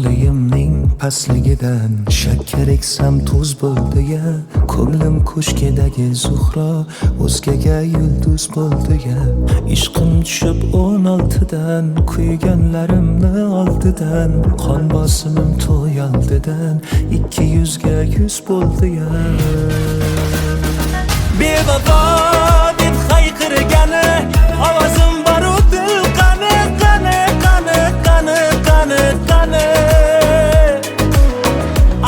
Tolayimning pastligidan shakkar eksam tuz bo'ldi-ya. Ko'nglim ko'shkidagi zuhro o'zgaga yulduz bo'ldi-ya. Ishqim tushib 16dan, kuyganlarimni oldidan, qon bosimim to'y oldidan 200 ga 100 bo'ldi-ya. Bevafo deb hayqirgani ovozim baru dil qani qani qani qani qani qani.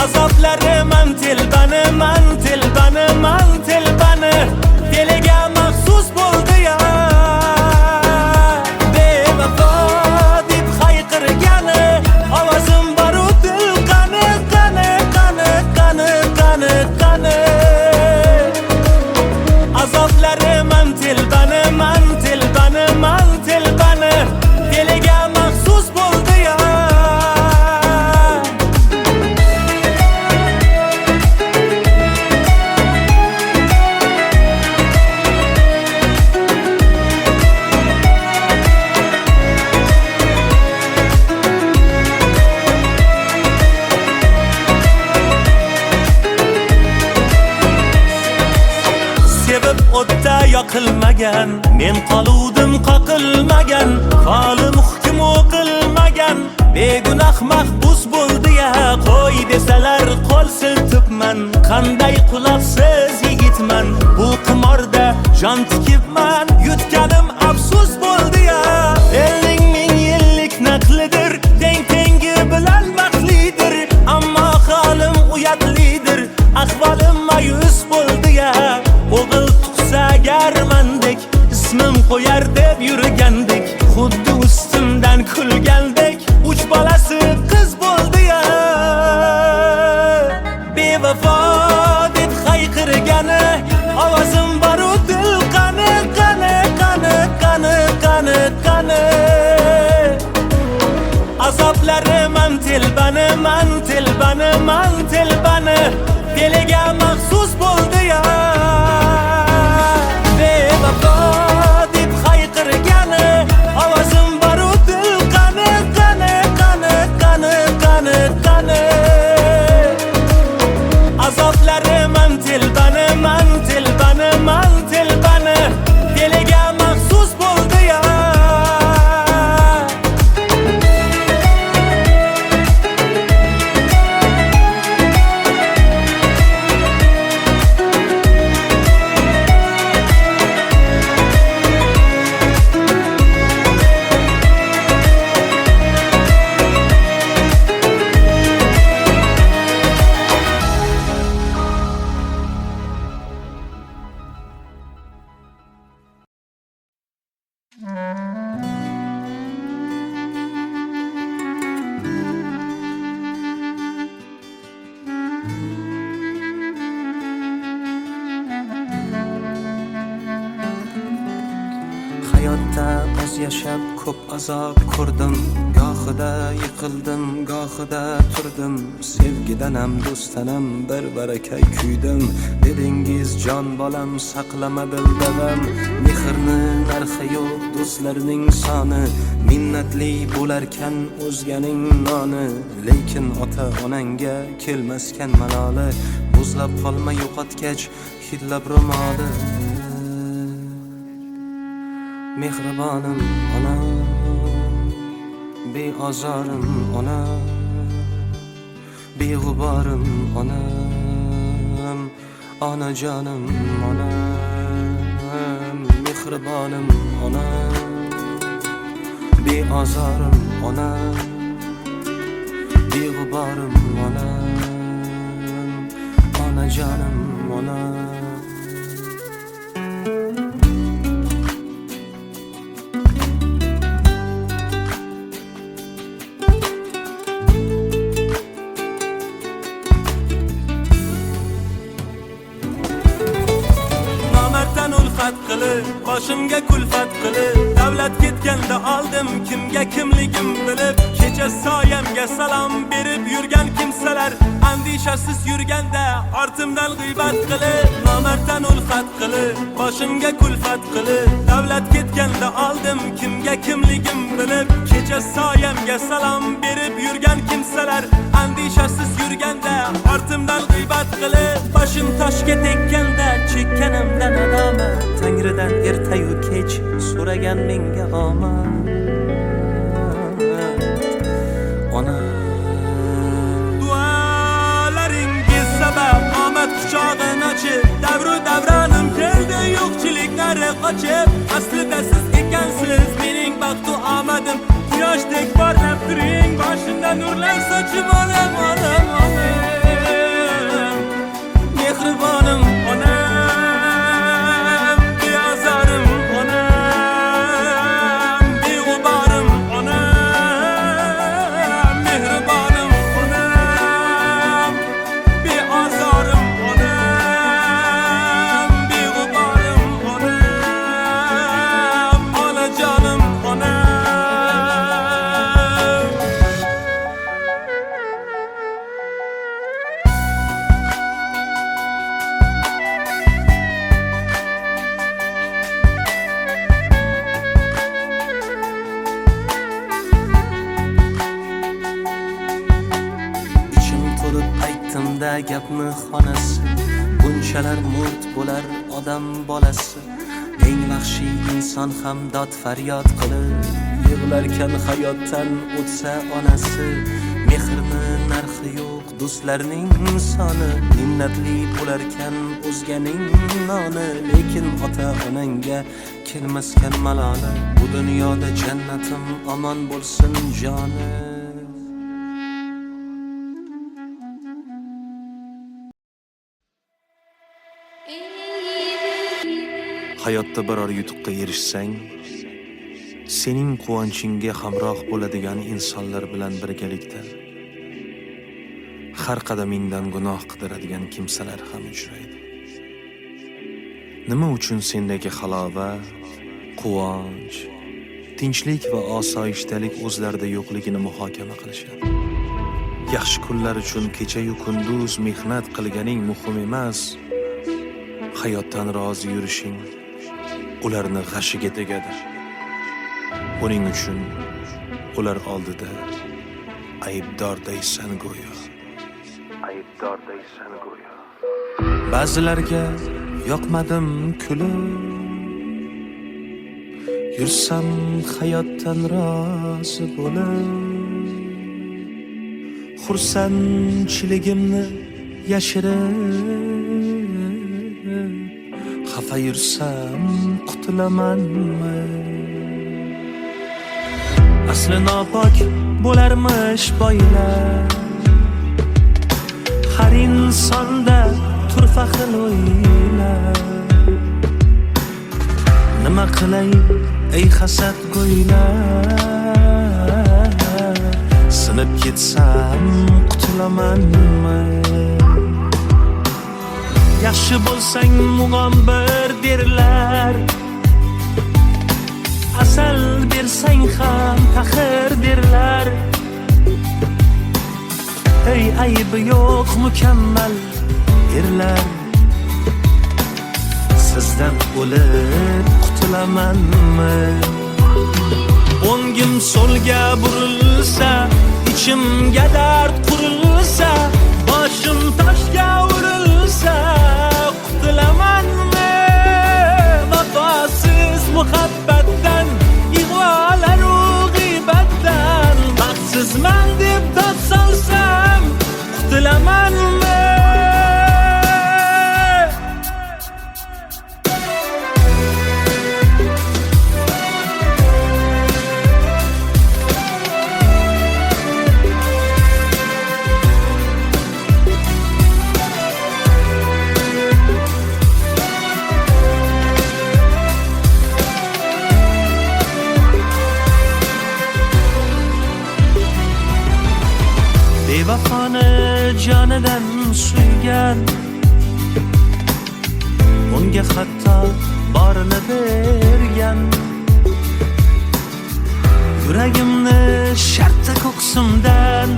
Azoblarim man tilbani man tilbani man tilbani diliga maxsus bo'ldi-ya. Bevafo deb hayqirgani ovozim baru dil qani qani qani qani qani qani. Azoblarim man tilbani man tilbani man tilbani diliga maxsus bo'ldi-ya. Sevib o'tda yoqilmagan, men qoluvdim qoqilmagan, qolim hukm o'qilmagan, begunoh mahbus bo'ldi-ya. Qo'y desalar qo'l siltibman, qanday quloqsiz yigitman, bu qimorda jon tikibman, yutganim afsus bo'ldi-ya. Elning ming yillik naqlidir, tengi bilan baxtlidir, ammo holim uyatlidir, ahvolim mayus bo'ldi-ya. O'g'il tug'sa agarmandek, ismim qo'yar deb yurgandik, xuddi ustimdan kulgandek, 3 bolasi qiz bo'ldi-ya. Bevafo deb hayqirgani ovozim baru dil qani qani qani qani qani qani. Azoblarim man tilbani man tilbani man tilbani diliga maxsus bo'ldi-ya. Bevafo deb hayqirgani ovozim baru dil qani qani qani qani qani qani. Azoblarim man tilbani man tilbani man tilbani diliga maxsus bo'ldi-ya. Hayotda oz yashab ko'p azob ko'rdim, gohida yiqildim, gohida turdim. Sevgidanam do'stanam bir barakay kuydim. Dedingiz jon bolam saqlama dildavam, mehrni narxi yo'q do'stlarning soni, minnatli bo'larkan o'zganing noni. Lekin ota onangga kelmaskan maloli, muzlab qolma yo'qotgach hidlab ro'moli. Mehribonim onam, beozorim onam, beg'uborim onam, onajonim onam. Mehribonim onam, beozorim onam, beg'uborim onam, onajonim onam. ulfat qilib, boshimga kulfat qilib, davlat ketganda oldim kimga kimligim bilib, kecha soyamga salom berib yurgan kimsalar, andishasiz yurganda ortimdan g'iybat qilib, nomarddan ulfat qilib, boshimga kulfat qilib, davlat ketganda oldim kimga kimligim bilib, kecha soyamga salom berib yurgan kimsalar, andishasiz yurganda ortimdan g'iybat qilib, boshim toshga tekkanda chekkanimdan nadomat, Tangridan ertayu kech so'ragan menga omad. Ona dualaringiz sabab omad quchog'ini ochib, davru davronim keldi yo'qchiliklar qochib, aslida siz ekansiz mening baxtu omadim, quyoshdek porlab turing, boshimda nurlar sochib olam, olam, olam. Mehribonim onam, beozorim onam, beg'uborim onam, mehribonim onam, beozorim onam, beg'uborim onam, onajonim onam. Gapni xonasi bunchalar murt bo'lar odam bolasi, eng vahshiy inson ham dod faryod qilib yig'larkan hayotdan o'tsa onasi, mehrni narxi yo'q do'stlarning soni, minnatli bo'larkan o'zganing noni, lekin ota onangga kelmaskan maloli, bu dunyoda jannatim omon bo'lsin joni. Hayotda biror yutuqqa erishsang, sening quvonchingga hamroh bo'ladigan insonlar bilan birgalikda har qadamingdan gunoh qidiradigan kimsalar ham uchraydi. Nima uchun sendagi halovat, quvonch, tinchlik va osoyishtalik o'zlarida yo'qligini muhokama qilishadi. Yaxshi kunlar uchun kecha-yu kunduz mehnat qilganing muhim emas, hayotdan rozi yurishing ularni g'ashiga tegadi. Buning uchun ular oldida aybdordaysan go'yo. Aybdordaysan go'yo. Ba'zilarga yoqmadim kulib, yursam hayotdan rozi bo'lib, xursandchiligimni yashirib, xafa yursam qutulamanmi? Asli nopok bo'larmish boylar, har insonda turfa xil o'ylar. Nima qilay ey hasad go'ylar, sinib ketsam qutulamanmi? Yaxshi bo'lsang mug'ombir derlar, asal bersang ham taxir derlar. Ey aybi yo'q mukammal erlar, sizdan o'lib qutulamanmi? O'ngim so'lga burilsa, ichimga dard qurilsa, boshim toshga urilsa, qutulamanmi? Vafosiz muhabbatdan, ig'volaru g'iybatdan, baxtsizman deb dod solsam, qutulamanmi? Bevafoni jonidan suygan, unga hatto borini bergan. Yuragimni shartta ko'ksimdan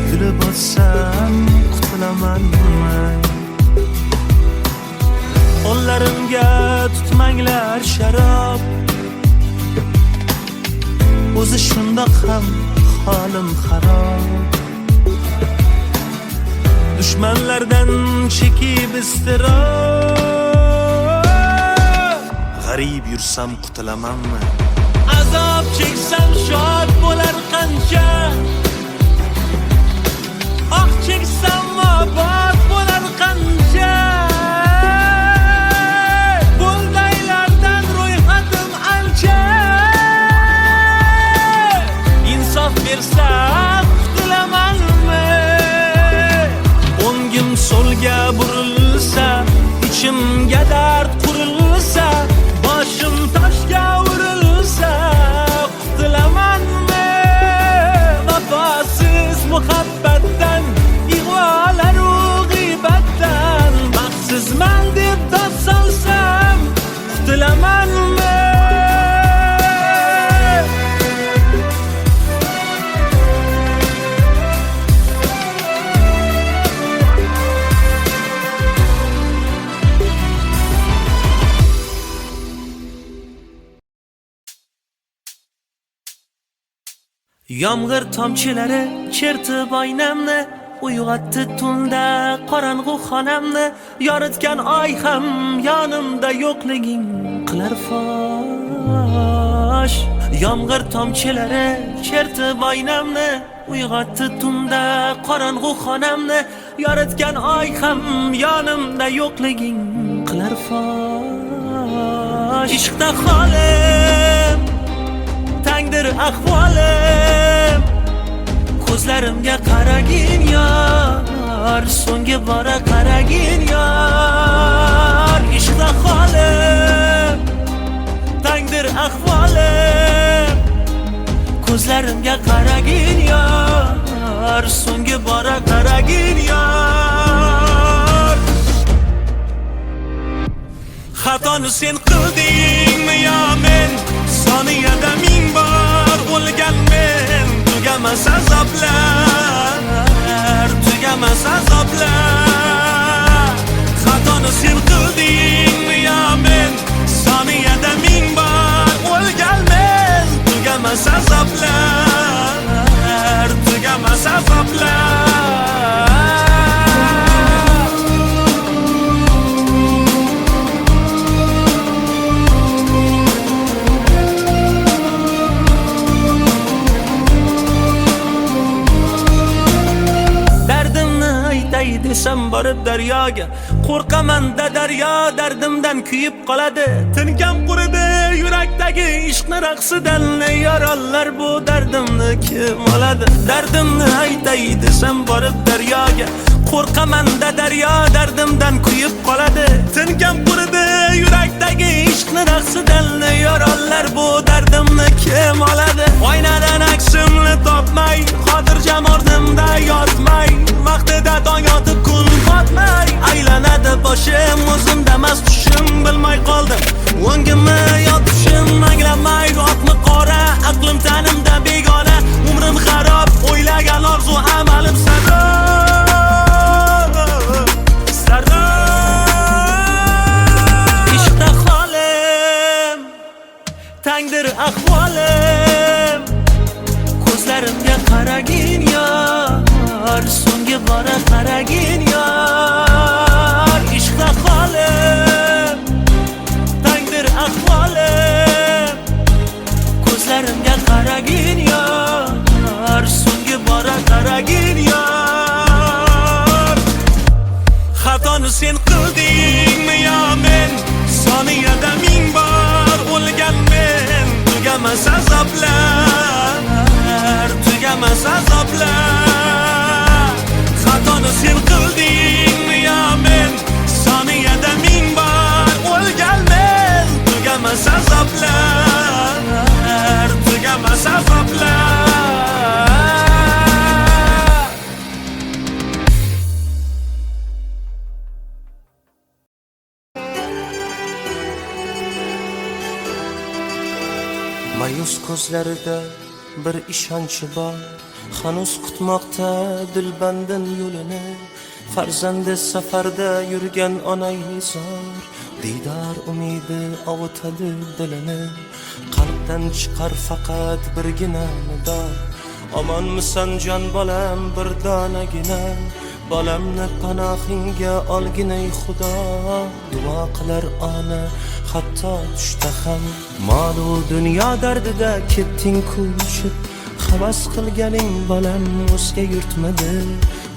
yulib olsam qutulamanmi? Qo'llarimga tutmanglar sharob, o'zi shundoq ham holim xarob. Dushmanlardan chekib iztirob, g'arib yursam qutulamanmi? Azob cheksam shod bo'lar qancha, oh cheksam obod bo'lar qancha. Buldaylardan ro'yxatim ancha, insof bersam qutulamanmi? O'ngim so'lga burilsa, ichimga dard qurilsa, boshim toshga urilsa qutulamanmi? Vafosiz muhabbatdan, ig'volaru g'iybatdan baxtsizman deb dod solsam qutulamanmi? Yomg'ir tomchilari chertib oynamni, uyg'otdi tunda qorong'u xonamni. Yoritgan oy ham yonimda yo'qliging qilar fosh. Yomg'ir tomchilari chertib oynamni, uyg'otdi tunda qorong'u xonamni. Yoritgan oy ham yonimda yo'qliging qilar fosh. Ishqda holim tangdir ahvolim, ko'zlarimga qaragin yor, so'nggi bora qaragin yor. Ishqda holim tangdir ahvolim, ko'zlarimga qaragin yor, so'nggi bora qaragin yor. Xatoni sen qildingmi yo men? Soniyada ming bor o'lgan men. Tugamas azoblar, tugamas azoblar. Xatoni sen qildingmi yo men? Soniyada ming bor o'lgan men. Tugamas azoblar, tugamas azoblar. Desam borib daryoga, qo'rqaman-da daryo dardimdan kuyib qoladi. Tinkam quridi yurakdagi ishqni raqsidan, yorollar bu dardimni kim oladi? Dardimni aytay desam borib daryoga, qo'rqaman-da daryo dardimdan kuyib qoladi. Tinkam quridi yurakdagi ishqni raqsidan, yorollar bu dardimni kim oladi? Oynadan aksimni topmay, xotirjam o'rnimda yotmay, vaqtida tong yotib kun botmay, aylanadi boshim, o'zimdamas tushim, bilmay qoldim o'ngimni yotishim. Anglamay oqmi qora, aqlim tanimda begona, umrim xarob, o'ylagan orzu amalim sarob, sarob. Ishqda holim tangdir ahvolim, ko'zlarimga qaragin yor, so'nggi bora qaragin yor. Ishqda holim tangdir ahvolim, ko'zlarimga qaragin yor, so'nggi bora qaragin yor. Xatoni sen qildingmi yo men? Soniyada ming bor o'lgan men. Tugamas azoblar, tugamas azoblar. Xatoni sen qilding Mayus ko'zlarida bir ishonchi bor, hanuz kutmoqda dilbandin yo'lini. Farzandi safarda yurgan onay zor, diydor umidi ovutadi dilini. Qalbdan chiqar faqat birgina nido, omonmisan jon bolam bir donagina. Bolamni panohingga olginay Xudo, duo qilar ona hatto tushda ham. Mol-u dunyo dardida ketding ko'chib, havas qilganing bolam o'zga yurtmadi.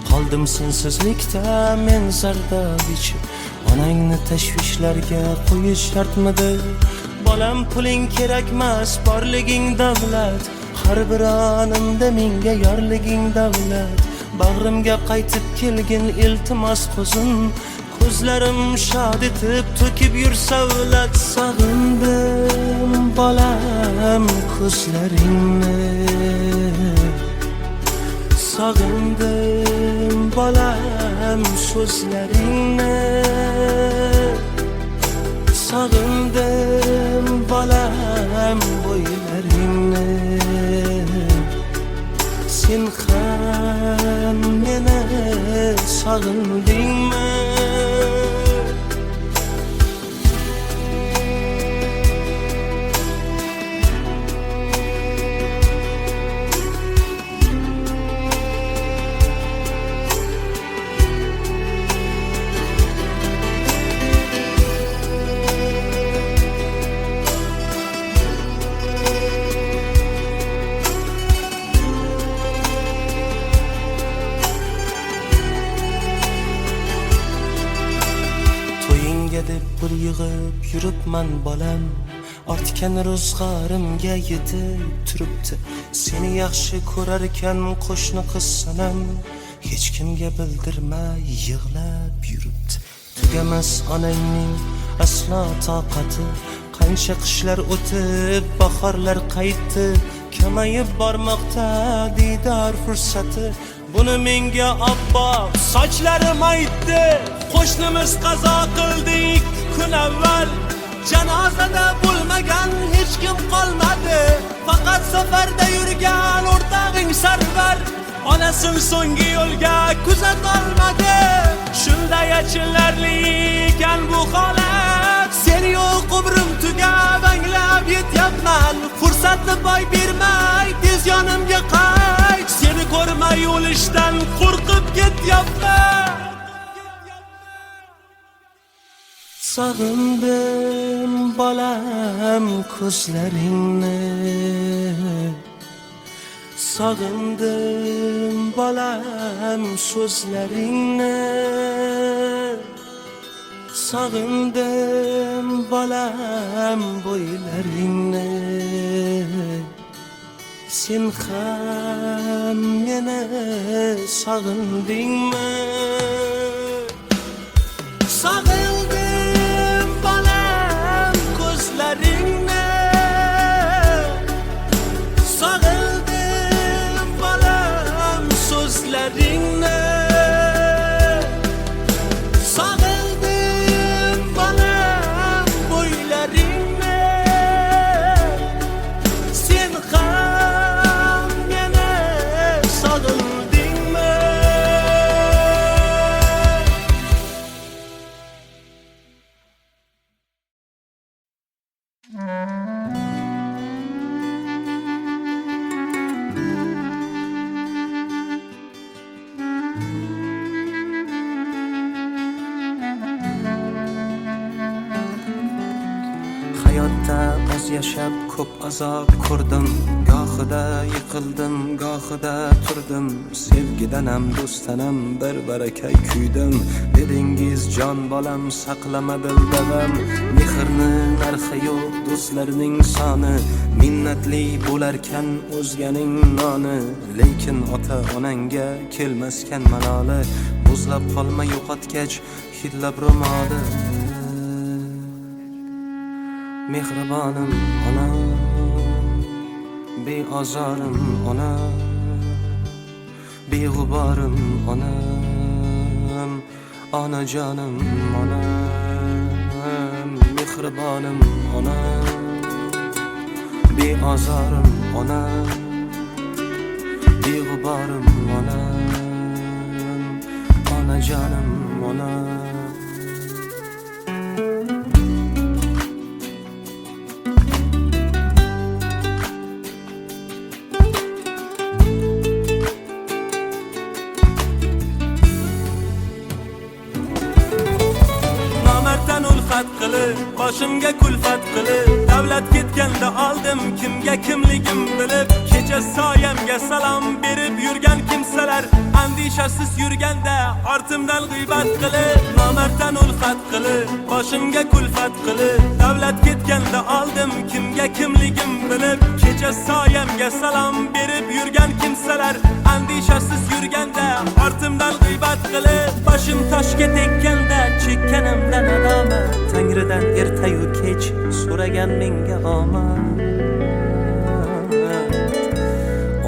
Qoldim sensizlikda men zardob ichib, onangni tashvishlarga qo'yish shartmidi? Bolam puling kerakmas, borliging davlat, har bir onimda menga yorliging davlat. Bag'rimga qaytib kelgin iltimos ko'zim, ko'zlarim shod etib to'kib yur savlat. Sog'indim bolam ko'zlaringni, sog'indim bolam so'zlaringni, sog'indim bolam bo'ylaringni. Sen ham meni sog'indingmi? deb bir yig'ib yuribman bolam, ortgan ro'zg'orimga yetib turibdi. Seni yaxshi ko'rarkan qo'shni qiz sanam, hech kimga bildirmay yig'lab yuribdi. Tugamas onangning aslo toqati, qancha qishlar o'tib bahorlar qaytdi. Kamayib bormoqda diydor fursati, buni menga obbo sochlarim aytdi. Qo'shnimiz qazo qildi 2 kun avval, janozada bo'lmagan hech kim qolmadi. Faqat safarda yurgan o'rtog'ing Sarvar, onasini so'nggi yo'lga kuzat olmadi. Shunday achinarli ekan bu holat, seni yo'q umrim tugab anglab yetyapman. Fursatni boy bermay tez yonimga qayt, seni ko'rmay o'lishdan qo'rqib ketyapman. Sog'indim bolam ko'zlaringni, sog'indim bolam so'zlaringni, sog'indim bolam bo'ylaringni. Sen ham meni sog'indingmi? Sog'indim bolam ko'zlaringni, sog'indim bolam so'zlaringni, sog'indim bolam bo'ylaringni. Sen ham meni sog'indingmi? Hayotda oz yashab ko'p azob ko'rdim, gohida yiqildim, gohida turdim. Sevgidanam do'stanam bir baraka kuydim. Dedingiz jon bolam saqlama dildavam, mehrni narxi yo'q do'stlarning soni. Minnatli bo'larkan o'zganing noni, lekin ota onangga kelmaskan maloli. Muzlab qolma yo'qotgach hidlab ro'moli. Mehribonim onam, beozorim onam, beg'uborim onam, onajonim onam. Mehribonim onam, beozorim onam, beg'uborim onam, onajonim onam. Namertdan ulfat qilib, boshimga kulfat qilib, davlat ketganda oldim kimga kimligim bilib, kecha soyamga salom berib yurgan kimsalar andishasiz yurganda ortimdan g'iybat qilib, namertdan ulfat qilib, boshimga kulfat qilib, davlat ketganda oldim kimga kimligim bilib, kecha soyamga salom berib yurgan kimsalar andishasiz yurganda ortimdan g'iybat qilib, boshim toshga tekkanda chekkanimdan nadomat, Tangridan ertayu kech so'ragan menga omad.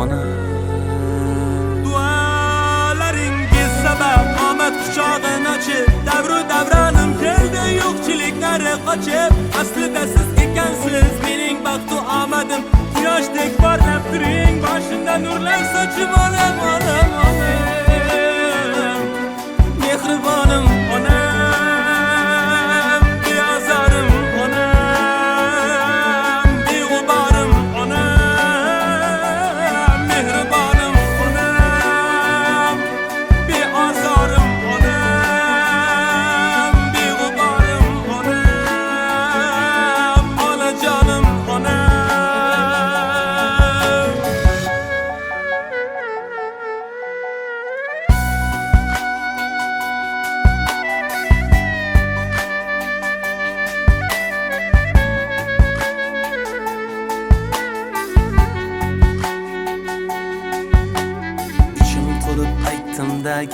Ona dualaringiz sabab omad quchog'ini ochib, davru davronim keldi yo'qchiliklari qochib, aslida siz ekansiz mening baxtu omadim, quyoshdek porlab turing, boshimda nurlar sochib onam, onam, onam, mehribonim onam.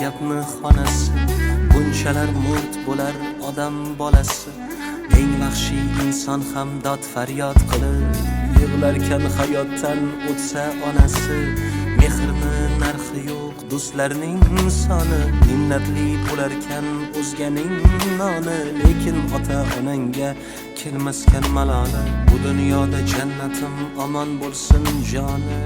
gapni xonasi, bunchalar murt bo'lar odam bolasi. Eng vahshiy inson ham dod faryod qilib yig'larkan hayotdan o'tsa onasi. Mehrni narxi yo'q do'stlarning soni, minnatli bo'larkan o'zganing noni. Lekin ota onangga kelmaskan maloli, bu dunyoda jannatim omon bo'lsin joni.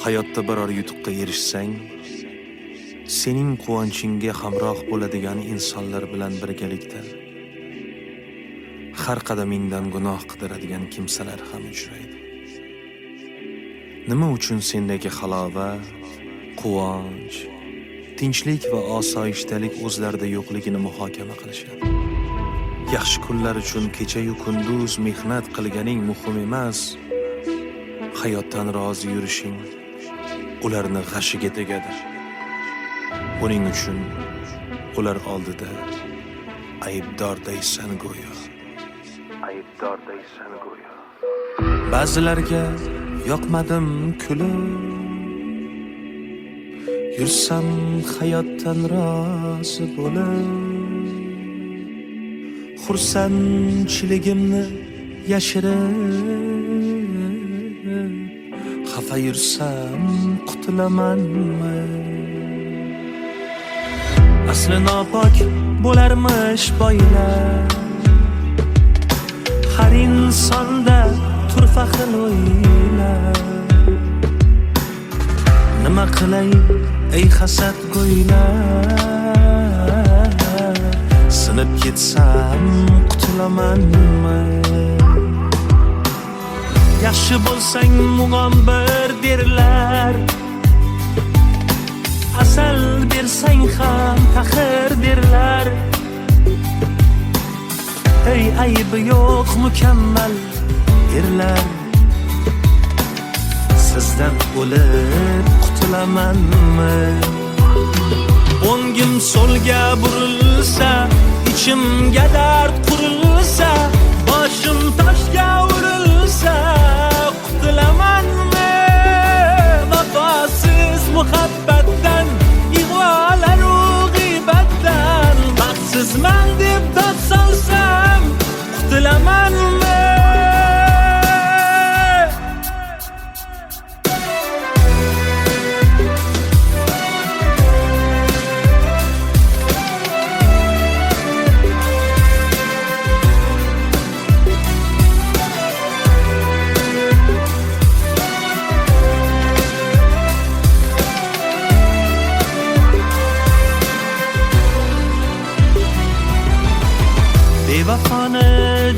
Hayotda biror yutuqqa erishsang, sening quvonchingga hamroh bo'ladigan insonlar bilan birgalikda har qadamingdan gunoh qidiradigan kimsalar ham uchraydi. Nima uchun sendagi halovat, quvonch, tinchlik va osoyishtalik o'zlarida yo'qligini muhokama qilishadi. Yaxshi kunlar uchun kecha-yu kunduz mehnat qilganing muhim emas, hayotdan rozi yurishing ularni g'ashiga tegadi. Buning uchun ular oldida aybdordaysan go'yo. Aybdordaysan go'yo. Ba'zilarga yoqmadim kulib, yursam hayotdan rozi bo'lib, xursandchiligimni yashirib, xafa yursam qutulamanmi? Asli nopok bo'larmish boylar, har insonda turfa xil o'ylar. Nima qilay ey hasad go'ylar, sinib ketsam qutulamanmi? Yaxshi bo'lsang mug'ombir derlar, asal bersang ham taxir derlar. Ey aybi yo'q mukammal erlar, sizdan o'lib qutulamanmi? O'ngim so'lga burilsa, ichimga dard qurilsa, boshim toshga urilsa, qutulamanmi? Vafosiz muhabbatdan, ig'volaru g'iybatdan, baxtsizman deb dod solsam, qutulamanmi?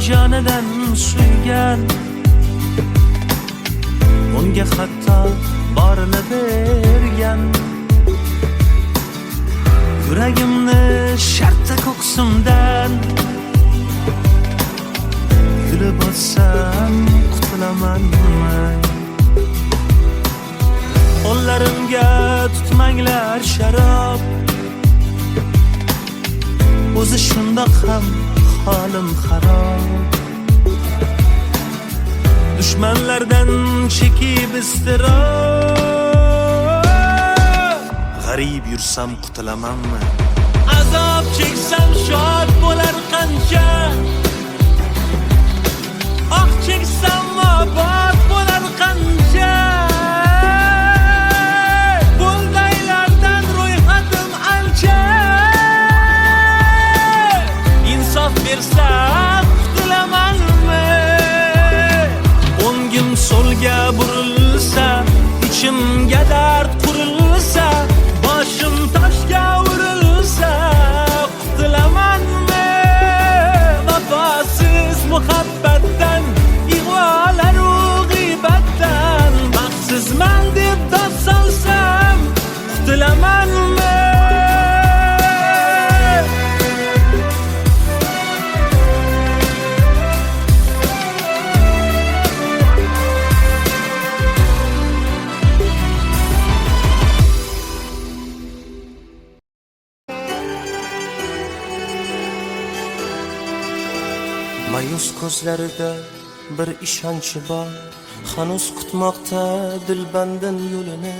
jonidan suygan, unga hatto borini bergan. Yuragimni shartta ko'ksimdan kulib olsam qutulamanmi? Qo'llarimga tutmanglar sharob, o'zi shundoq ham holim xarob. Dushmanlardan chekib iztirob, g'arib yursam qutulamanmi? Azob cheksam shod bo'lar qancha, ah cheksam obod bo'lar qancha. Bundaylardan ro'yxatim ancha, insof bersa qutulamanmi? O'ngim so'lga burilsa, ichimga dard qurilsa, boshim toshga urilsa qutulamanmi? Vafosiz muhabbatdan, ig'volaru g'iybatdan baxtsizman deb dod solsam qutulamanmi? Mayus ko'zlarida bir ishonch bor, hanuz kutmoqda dilbandin yo'lini.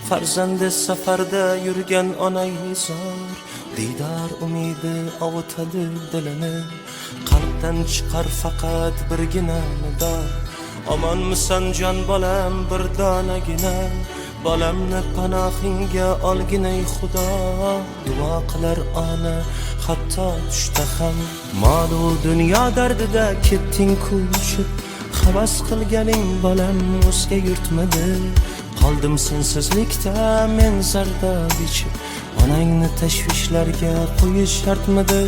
Farzandi safarda yurgan onay zor, diydor umidi ovutadi dilini. Qalbdan chiqar faqat birgina nido, omonmisan jon bolam bir donagina? Bolamni panohingga olginay Xudo, duo qilar ona hatto tushda ham. Mol-u dunyo dardida ketding ko'chib, havas qilganing bolam o'zga yurtmidi? Qoldim sensizlikda men zardob ichib, onangni tashvishlarga qo'yish shartmidi?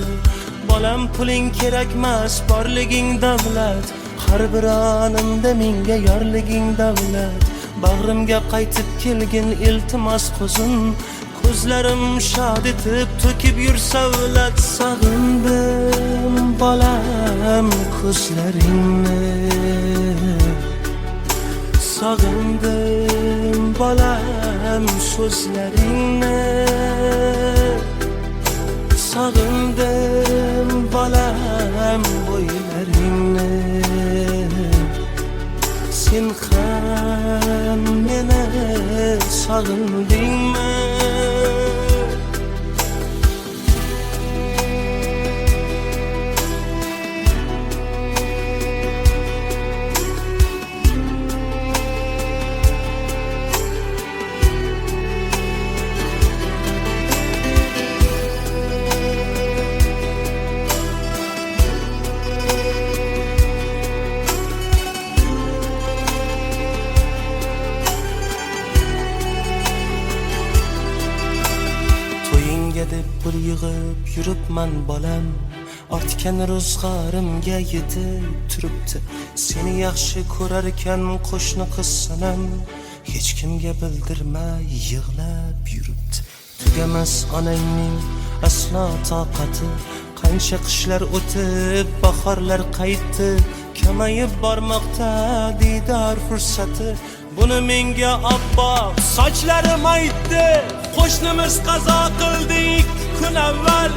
Bolam puling kerakmas, borliging davlat, har bir onimda menga yorliging davlat. Bag'rimga qaytib kelgin iltimos ko'zim, ko'zlarim shod etib to'kib yursa savlat. Sog'indim bolam ko'zlaringni, sog'indim bolam so'zlaringni, sog'indim bolam bo'ylaringni. Sen ham meni sog'indingmi? deb pul yig'ib yuribman bolam, ortgan ro'zg'orimga yetib turibdi. Seni yaxshi ko'rarkan qo'shni qiz sanam, hech kimga bildirmay yig'lab yuribdi. Tugamas onangning aslo toqati, qancha qishlar o'tib bahorlar qaytdi, kamayib bormoqda diydor fursati. Buni menga obbo sochlarim aytdi. Qo'shnimiz qazo qildi 2 kun avval,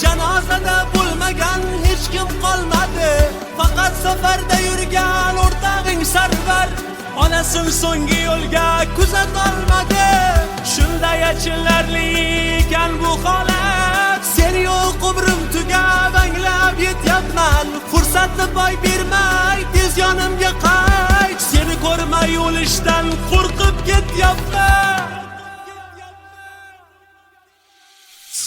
janozada bo'lmagan hech kim qolmadi. Faqat safarda yurgan o'rtog'ing Sarvar, onasin so'nggi yo'lga kuzat olmadi. Shunday achinarli ekan bu holat, sen yo'q umrim tugab anglab yetyapman. Fursatni boy bermay tez yonimga qayt, seni ko'rmay o'lishdan qo'rqib ketyapman.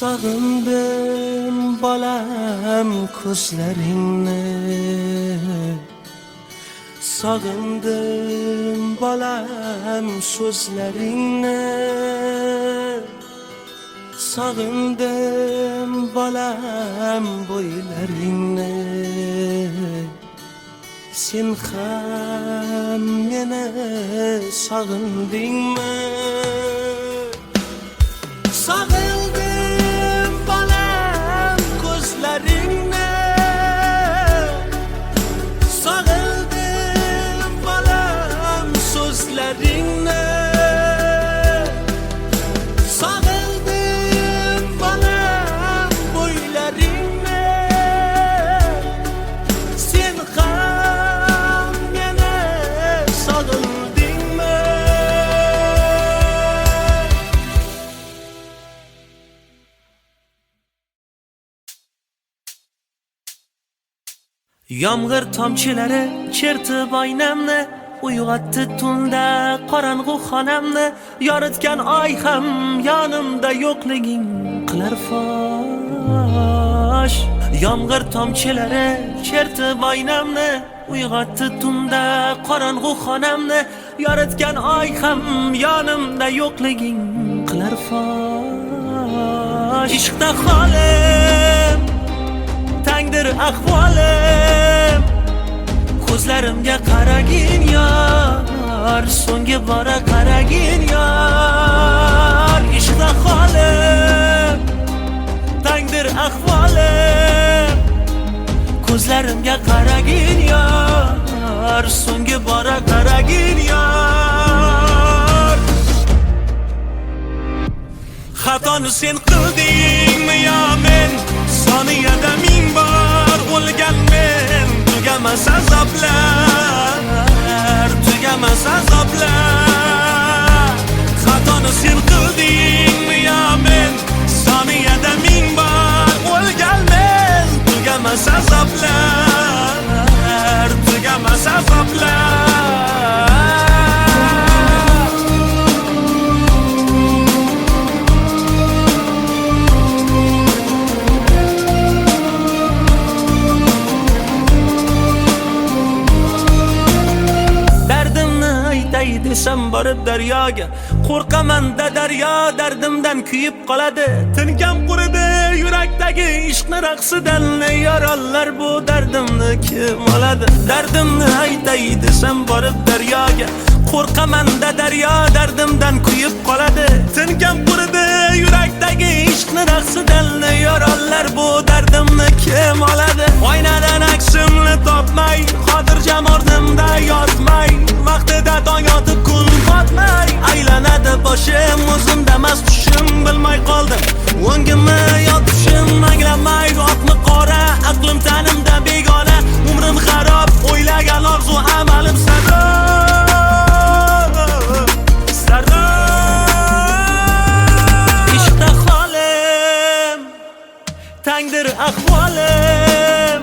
Sog'indim bolam ko'zlaringni, sog'indim bolam so'zlaringni, Sağındım balam boylaringni. Sen ham meni sog'indingmi? Sog'indim balam ko'zlaringni. Sog'indim balam so'zlaringni. Sog'indim balam bo'ylaringni. Sen ham meni sog'indingmi? Yomg'ir tomchilari chertib oynamni, uyg'otdi tunda qorong'u xonamni. Yoritgan oy ham yonimda yo'qliging qilar fosh. Yomg'ir tomchilari chertib oynamni, uyg'otdi tunda qorong'u xonamni. Yoritgan oy ham yonimda yo'qliging qilar fosh. Ishqda holim tangdir ahvolim. Ko'zlarimga qaragin yor, so'nggi bora qaragin yor. Ishqda holim tangdir ahvolim. Ko'zlarimga qaragin yor, so'nggi bora qaragin yor. Xatoni sen qildingmi yo men? Soniyada ming bor o'lgan men. Tugamas azoblar, tugamas azoblar. Xatoni sen qildingmi yo men? Soniyada ming bor o'lgan men. Tugamas azoblar, tugamas azoblar. Desam borib daryoga, qo'rqaman-da daryo dardimdan kuyib qoladi. Tinkam quridi yurakdagi ishqni raqsidan. Yorollar bu dardimni kim oladi? Dardimni aytay desam borib daryoga, qo'rqaman-da daryo dardimdan kuyib qoladi. Tinkam quridi yurakdagi ishqni raqsidan. Yorollar bu dardimni kim oladi? Oynadan aksimni topmay, xotirjam o'rnimda yotmay, vaqtida tong otib kun botmay, aylanadi boshim, o'zimda emas tushim, bilmay qoldim o'ngimni yotishim. Anglamay oqmi qora, aqlim tanimda begona, umrim xarob, o'ylagan orzu amalim sarob, sarob. Ishqda holim tangdir ahvolim.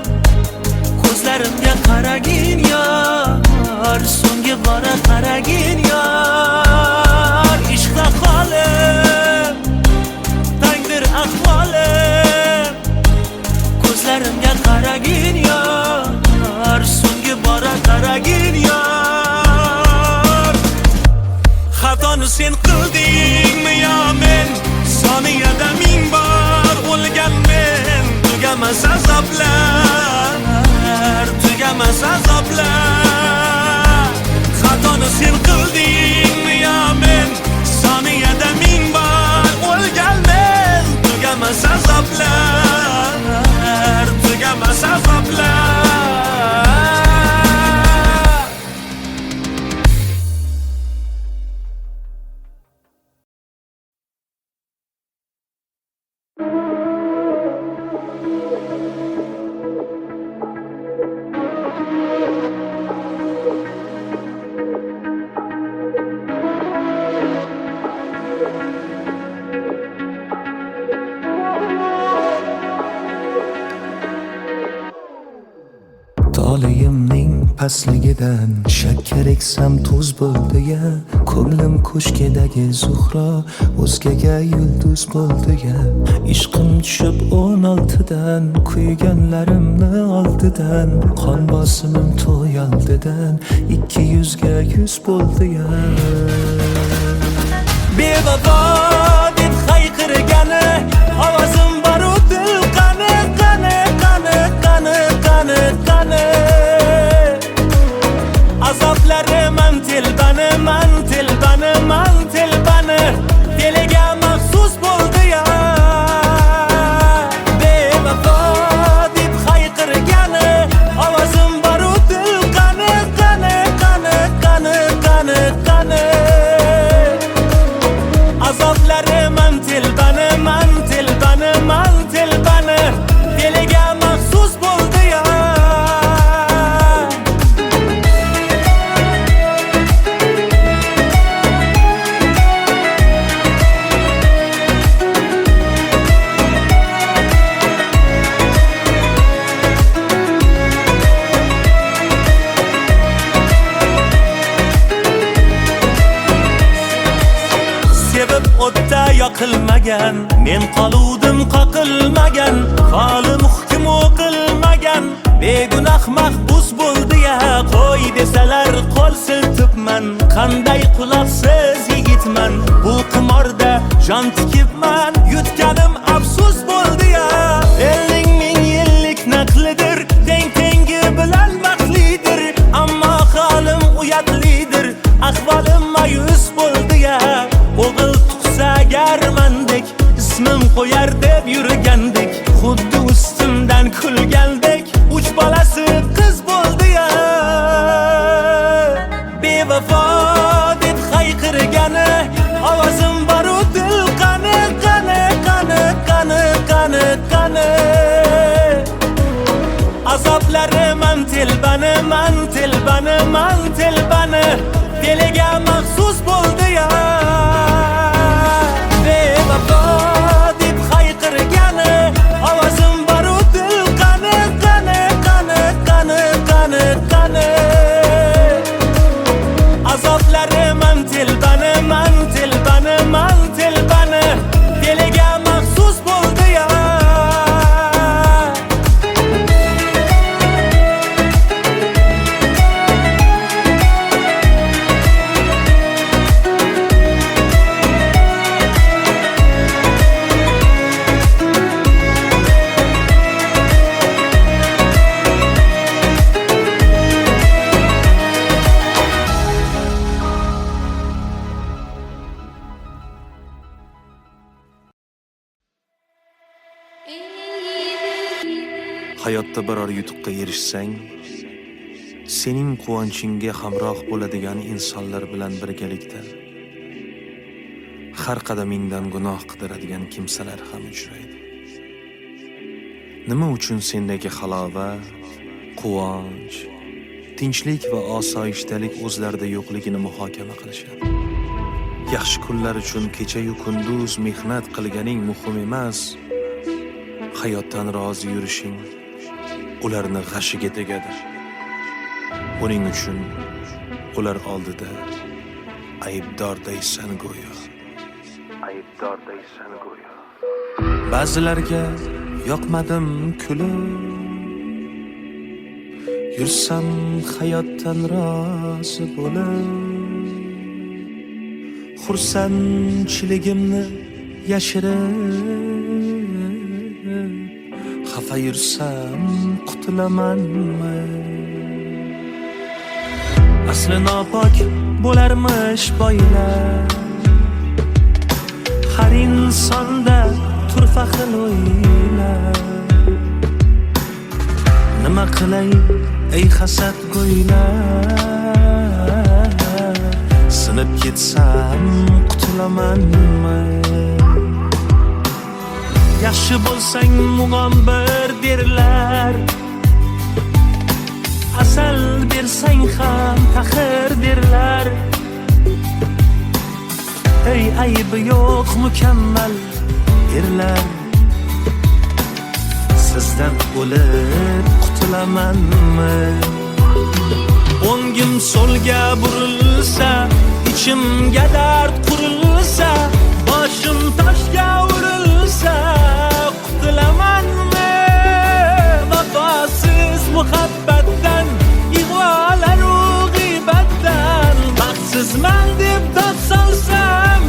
Ko'zlarimga qaragin yor, so'nggi bora qaragin yor. Ishqda holim tangdir ahvolim. Ko'zlarimga qaragin yor, so'nggi bora qaragin yor. Xatoni sen qildingmi yo men? Soniyada ming bor o'lgan men. Tugamas azoblar, tugamas azoblar. Xatoni sen qildingmi yo men? Soniyada ming bor o'lgan men. Tugamas azoblar, tugamas azoblar. Tolayimning pastligidan shakkar eksam tuz bo'ldi ya. Ko'nglim ko'shkidagi zuhro o'zgaga yulduz bo'ldi ya. Ishqim tushib 16dan, kuyganlarimni oldidan, qon bosimim to'yoldidan 200 ga 100 bo'ldi ya. Bevafo deb hayqirgani ovozim baru dil qani qani qani qani qani qani azoblarim tilbani man tilbani man tilbani diliga maxsus bo'ldi ya bevafo deb hayqirgani ovozim baru dil qani qani qani qani qani qani azoblarim tilbani man tilbani man tilbani diliga maxsus bo'ldi ya sevib o'tda yoqilmagan men qoluvdim qoqilmagan qolim hukm o'qilmagan begunoh mahbus bo'ldi ya qo'y desalar qo'l siltibman qanday quloqsiz yigitman bu qimorda jon tikibman yutganim afsus bo'ldi ya elning ming yillik naqlidir teng tengi bilan baxtlidir ammo holim uyatlidir ahvolim mayus bo'ldi ya o'g'il tug'sa agarmandek ismim qo'yar deb yurgandik xuddi ustimdan kulgandek uch bolasi qiz bo'ldi ya bevafo deb hayqirgani ovozim baru dil qani qani qani qani qani qani azoblarim tilbani man tilbani man tilbani diliga maxsus bo'ldi ya bevafo deb hayqirgani ovozim baru dil qani qani qani qani qani qani azoblarim tilbani man tilbani man tilbani diliga maxsus bo'ldi ya hayotda biror yutuqqa erishsang sening quvonchingga hamroh bo'ladigan insonlar bilan birgalikda har qadamingdan gunoh qidiradigan kimsalar ham uchraydi. Nima uchun sendagi halovat, quvonch, tinchlik va osoyishtalik o'zlarida yo'qligini muhokama qilishadi. Yaxshi kunlar uchun kecha-yu kunduz mehnat qilganing muhim emas, hayotdan rozi yurishing ularni g'ashiga tegadi. Buning uchun ular oldida aybdordaysan go'yo. Aybdordaysan go'yo. Ba'zilarga yoqmadim kulib, yursam hayotdan rozi bo'lib, xursandchiligimni yashirib, xafa yursam qutulamanmi? Asli nopok bo'larmish boylar, har insonda turfa xil o'ylar. Nima qilay ey hasad go'ylar, sinib ketsam qutulamanmi? Yaxshi bo'lsang mug'ombir derlar, asal bersang ham taxir derlar. Ey aybi yo'q mukammal erlar, sizdan o'lib qutulamanmi? O'ngim so'lga burilsa, ichimga dard qurilsa, boshim toshga urilsa, qutulamanmi? Vafosiz muhabbatdan, ig'volar u g'iybatdan, baxtsizman deb dod solsam,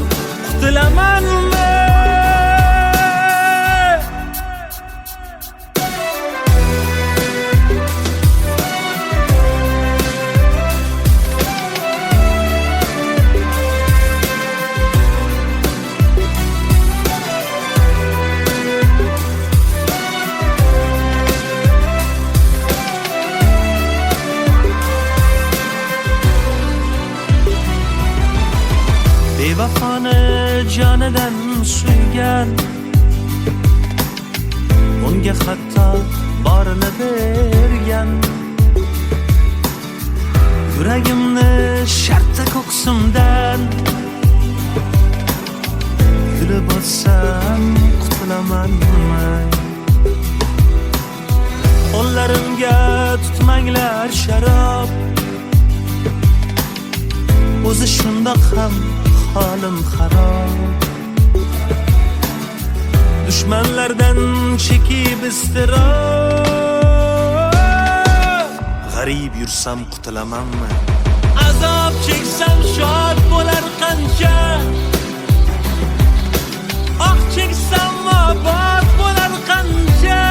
qutulamanmi? jonidan suygan, unga hatto borini bergan. Yuragimni shartta ko'ksimdan yulib olsam qutulamanmi? Qo'llarimga tutmanglar sharob, o'zi shundoq ham holim xarob. Dushmanlardan chekib iztirob, g'arib yursam qutulamanmi? Azob cheksam shod bo'lar qancha, ah cheksam obod bo'lar qancha.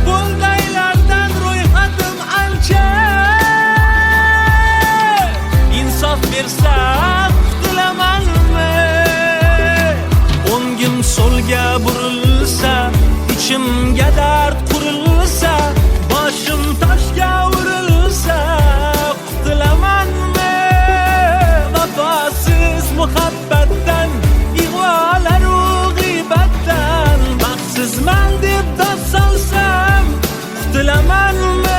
Bundaylardan ro'yxatim ancha, insof bersam qutulamanmi? O'ngim so'lga burilsa, ichimga dard qurilsa, boshim toshga urilsa qutulamanmi? Vafosiz muhabbatdan, ig'volaru g'iybatdan baxtsizman deb dod solsam qutulamanmi?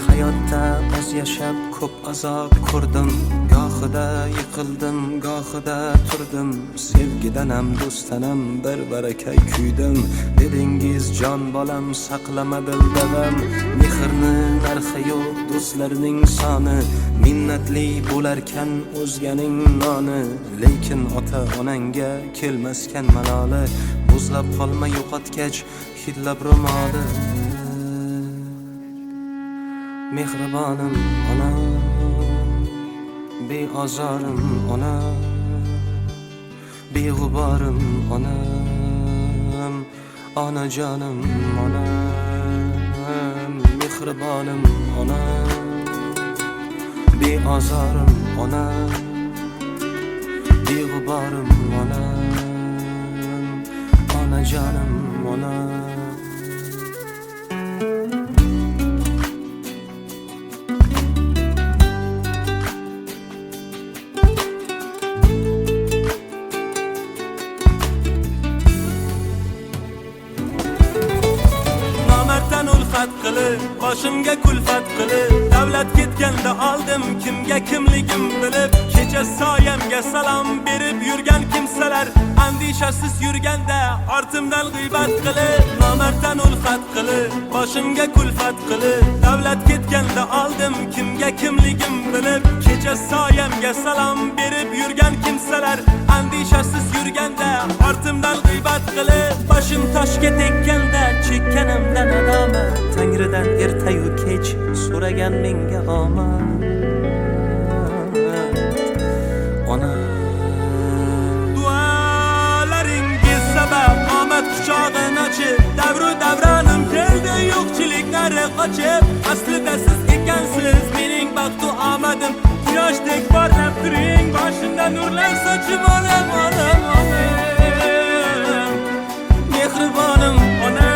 Hayotda oz yashab ko'p azob ko'rdim, gohida yiqildim, gohida turdim. Sevgidanam do'stanam bir barakay kuydim. Dedingiz jon bolam saqlama dildavam, mehrni narxi yo'q do'stlarning soni, minnatli bo'larkan o'zganing noni. Lekin ota onangga kelmaskan maloli, muzlab qolma yo'qotgach hidlab ro'moli. Mehribonim onam, beozorim onam, beg'uborim onam, onajonim onam. Mehribonim onam, beozorim onam, beg'uborim onam, onajonim onam. Boshimga kulfat qilib, davlat ketganda oldim kimga kimligim bilib. Kecha soyamga salom berib yurgan kimsalar, andishasiz yurganda ortimdan g'iybat qilib. Nomarddan ulfat qilib, boshimga kulfat qilib, davlat ketganda oldim kimga kimligim bilib. Kecha soyamga salom berib yurgan kimsalar, andishasiz yurganda ortimdan g'iybat qilib. Boshim toshga tekkanda chekkanimdan nadomat, Tangridan ertayu kech so'ragan menga omad. Ona duolaringiz sabab omad quchog'ini ochib, davru davronim keldi yo'qchilik nari qochib. Aslida siz ekansiz mening baxtu omadim, quyoshdek porlab turing, boshimda nurlar sochib olam olam olam. Mehribonim onam,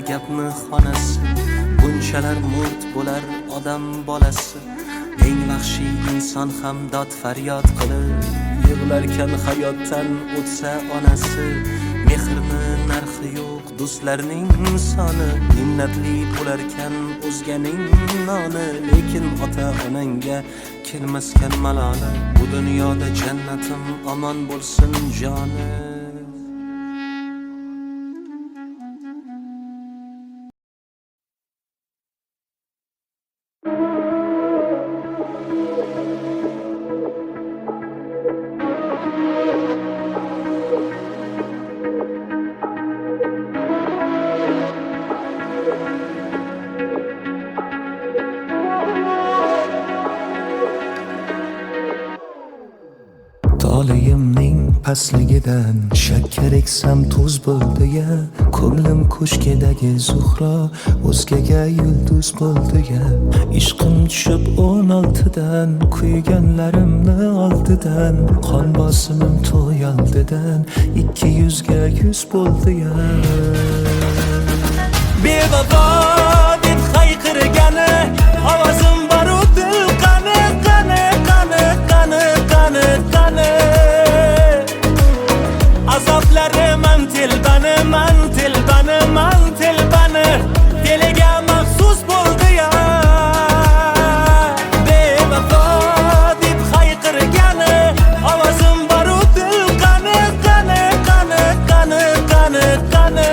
gapni xonasi, bunchalar murt bo'lar odam bolasi. Eng vahshiy inson ham dod faryod qilib yig'larkan hayotdan o'tsa onasi. Mehrni narxi yo'q do'stlarning soni, minnatli bo'larkan o'zganing noni. Lekin ota onangga kelmaskan maloli, bu dunyoda jannatim omon bo'lsin joni. Tolayimning pastligidan shakkar eksam tuz bo'ldi ya. Ko'nglim ko'shkidagi Zuhro o'zgaga yulduz bo'ldi ya. Ishqim tushib 16dan, kuyganlarimni oldidan, qon bosimim to'yoldidan 200 ga 100 bo'ldi ya. Bevafo deb hayqirgani ovozim baru dil qani qani qani qani qani qani. Azoblarim man telbani man telbani man telbani, diliga maxsus bo'ldi ya. Bevafo deb hayqirgani ovozim baru dil qani qani qani qani qani qani.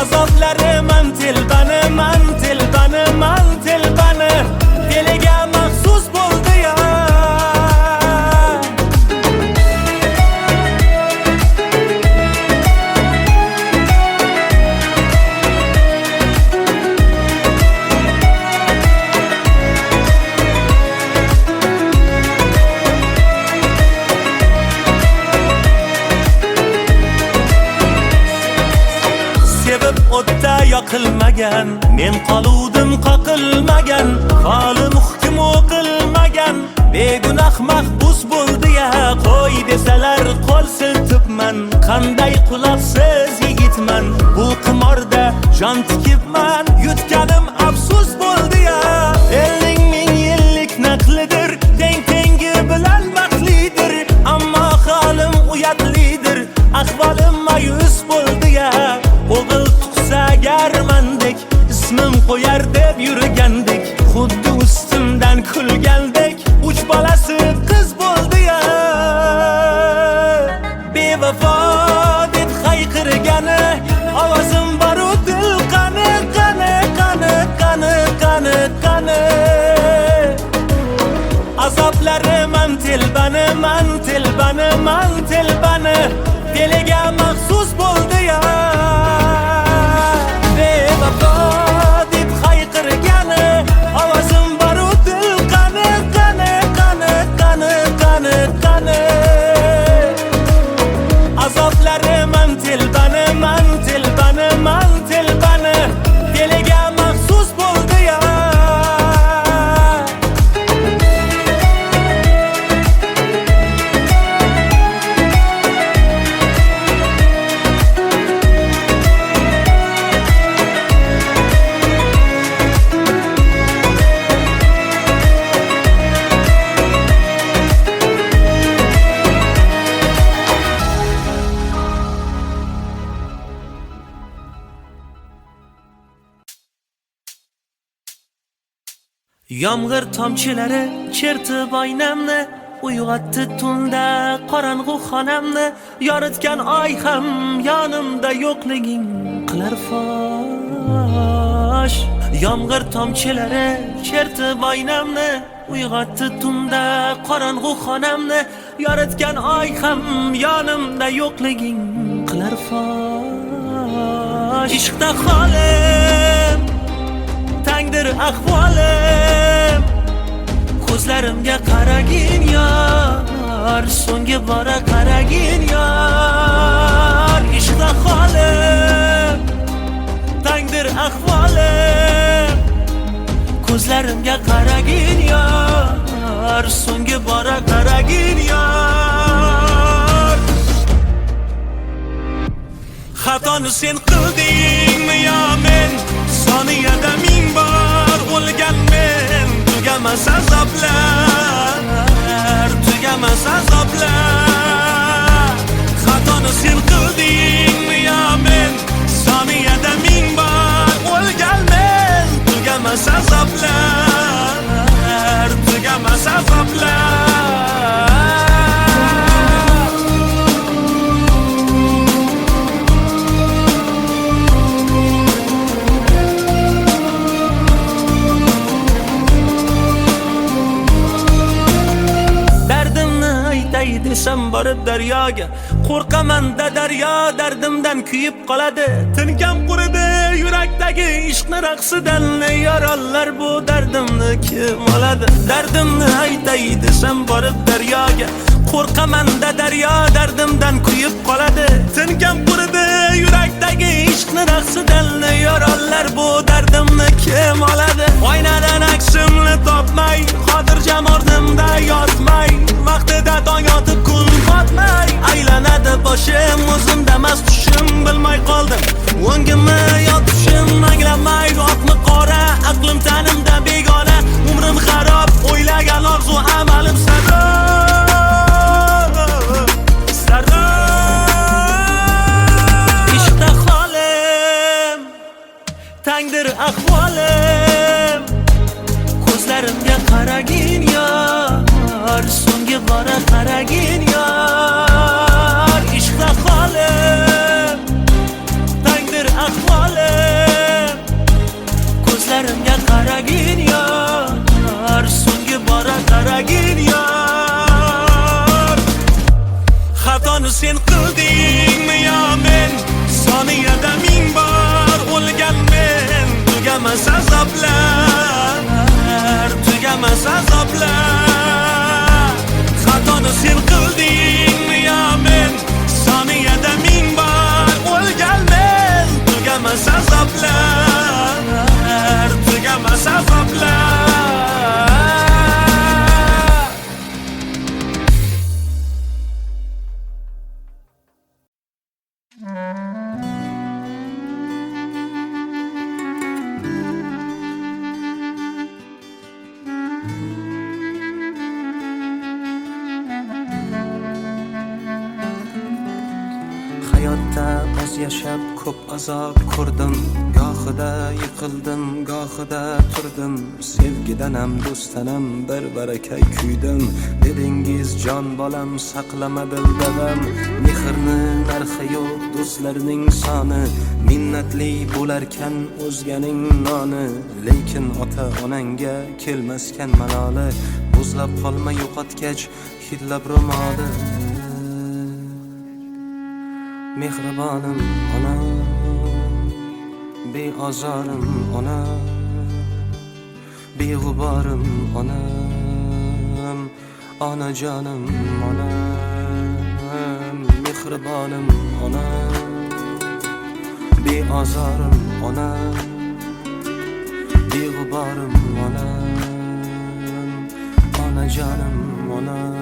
Azoblarim man telbani man telbani man telbani, diliga maxsus bo'ldi ya. Sevib o'tda yoqilmagan, men qoluvdim qoqilmagan, qolim hukm o'qilmagan, begunoh mahbus bo'ldi ya. Qo'y desalar qo'l siltibman, qanday quloqsiz yigitman. Bu qimorda jon tikibman, yutganim afsus bo'ldi ya. Elning ming yillik naqlidir, teng tengi bilan baxtlidir, ammo holim uyatlidir, ahvolim mayus bo'ldi ya. O'g'il tug'sa garmandek, ismim qo'yar deb yurgandik, xuddi ustimdan kulgandek, 3 bolasi qiz bo'ldi ya. Bevafo deb hayqirgani ovozim baru dil qani qani qani qani qani qani. Azoblarim man telbani man telbani man telbani, diliga maxsus bo'ldi ya. Bevafo deb hayqirgani ovozim baru dil qani qani qani qani qani qani. Azoblarim man telbani man telbani man telbani, diliga maxsus bo'ldi ya. Yomg'ir tomchilari chertib oynamni, uyg'otdi tunda qorong'u xonamni. Yoritgan oy ham yonimda yo'qliging qilar fosh. Yomg'ir tomchilari chertib oynamni, uyg'otdi tunda qorong'u xonamni. Yoritgan oy ham yonimda yo'qliging qilar fosh. Ishqda holim tangdir ahvolim, ko'zlarimga qaragin yor, so'nggi bora qaragin yor. Ishqda holim tangdir ahvolim, ko'zlarimga qaragin yor, so'nggi bora qaragin yor. Xatoni sen qildingmi yo men, soniyada ming bor o'lgan men. Tugamas azoblar, tugamas azoblar. Xatoni sen qildingmi yo men, soniyada ming bor o'lganmen. Tugamas azoblar, tugamas azoblar. Desam borib daryoga, qo'rqaman-da daryo dardimdan kuyib qoladi. Tinkam quridi yurakdagi ishqni raqsidan. Yorollar bu dardimni kim oladi? Dardimni aytay desam borib daryoga, qo'rqaman-da daryo dardimdan kuyib qoladi. Tinkam quridi yurakdagi ishqni raqsidan. Yorollar bu dardimni kim oladi? Oynadan aksimni topmay, xotirjam o'rnimda yotmay, vaqtida tong otib kun botmay, aylanadi boshim, o'zimda mast tushim, bilmay qoldim o'ngimni yotishim, anglamay oqmi qora, aqlim tanimda begona, umrim xarob, o'ylagan orzu amalim sarob, sarob. Ishqda holim, tangdir ahvolim, ko'zlarimga qaragin yor, so'nggi bora qaragin yor. Ishqda holim, tangdir ahvolim, ko'zlarimga qaragin yor, so'nggi bora qaragin yor. Xatoni sen qildingmi yo men, soniyada ming bor o'lganmen. Tugamas azoblar, tugamas azoblar. Xatoni sen qildingmi yo men, soniyada ming bor o'lganmen. Tugamas azoblar, tugamas azoblar. Hayotda oz yashab ko'p azob ko'rdim, gohida yiqildim, gohida turdim. Sevgidanam do'stanam bir barakay kuydim. Dedingiz jon bolam saqlama dildavam, mehrni narxi yo'q do'stlarning soni, minnatli bo'larkan o'zganing noni. Lekin ota onangga kelmaskan maloli, bo'zlab qolma yo'qotgach hidlab ro'moli. Mehribonim ona, beozorim ona, beg'uborim onam, onajonim onam. Mehribonim ona, beozorim ona, beg'uborim onam, onajonim onam.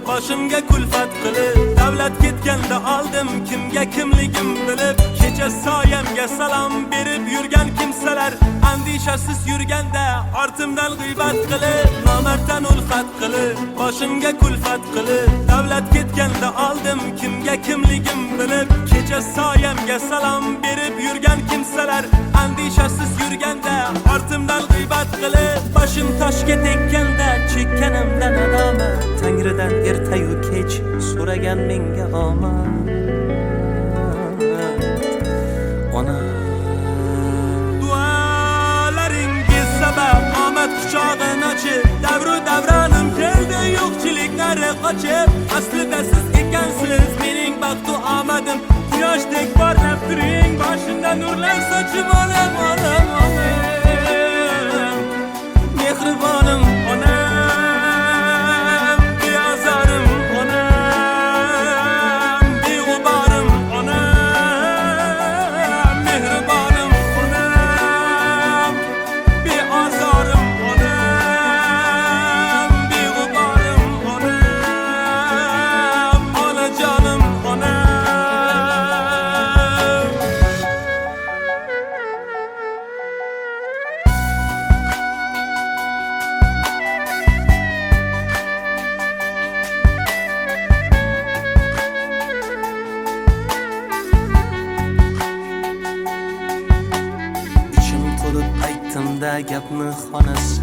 Boshimga kulfat qilib, davlat ketganda oldim kimga kimligim bilib. Kecha soyamga salom berib yurgan kimsalar, andishasiz yurganda ortimdan g'iybat qilib. Nomarddan ulfat qilib, boshimga kulfat qilib, davlat ketganda oldim kimga kimligim bilib. Kecha soyamga salom berib yurgan kimsalar, andishasiz yurganda ortimdan g'iybat qilib. Boshim toshga tekkanda chekkanimdan nadomat, Tangridan ertayu kech so'ragan menga omad. Ona dualaringiz sabab omad quchog'ini ochib, davru davronim keldi yo'qchiliklar qochib. Aslida siz ekansiz mening baxtu omadim, quyoshdek porlab turing, boshimda nurlar sochib olam olam olam. Mehribonim ona, gapni xonasi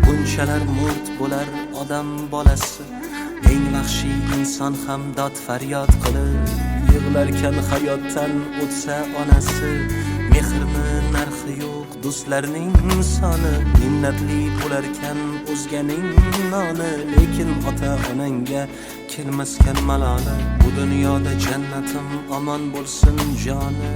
bunchalar murt bo'lar odam bolasi eng vahshiy inson ham dod faryod qilib yig'larkan hayotdan o'tsa onasi mehrni narxi yo'q do'stlarning soni minnatli bo'larkan o'zganing noni lekin ota onangga kelmaskan maloli bu dunyoda jannatim omon bo'lsin joni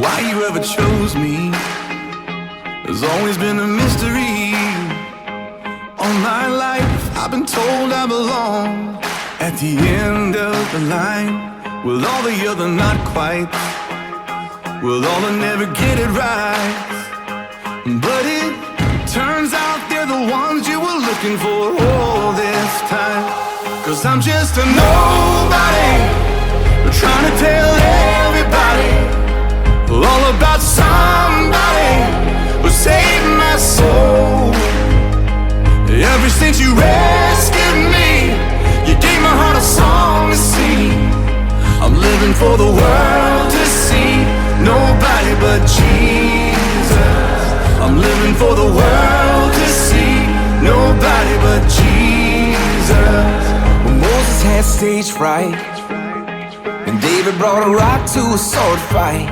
Why you ever chose me has always been a mystery. All my life I've been told I belong at the end of the line with all the other not quite, with all that never get it right. But it turns out they're the ones you were looking for all this time. 'Cause I'm just a nobody, trying to tell everybody all about somebody who saved my soul. Ever since you rescued me, you gave my heart a song to sing. I'm living for the world to see, nobody but Jesus. I'm living for the world to see, nobody but Jesus. When Moses had stage fright and David brought a rock to a sword fight,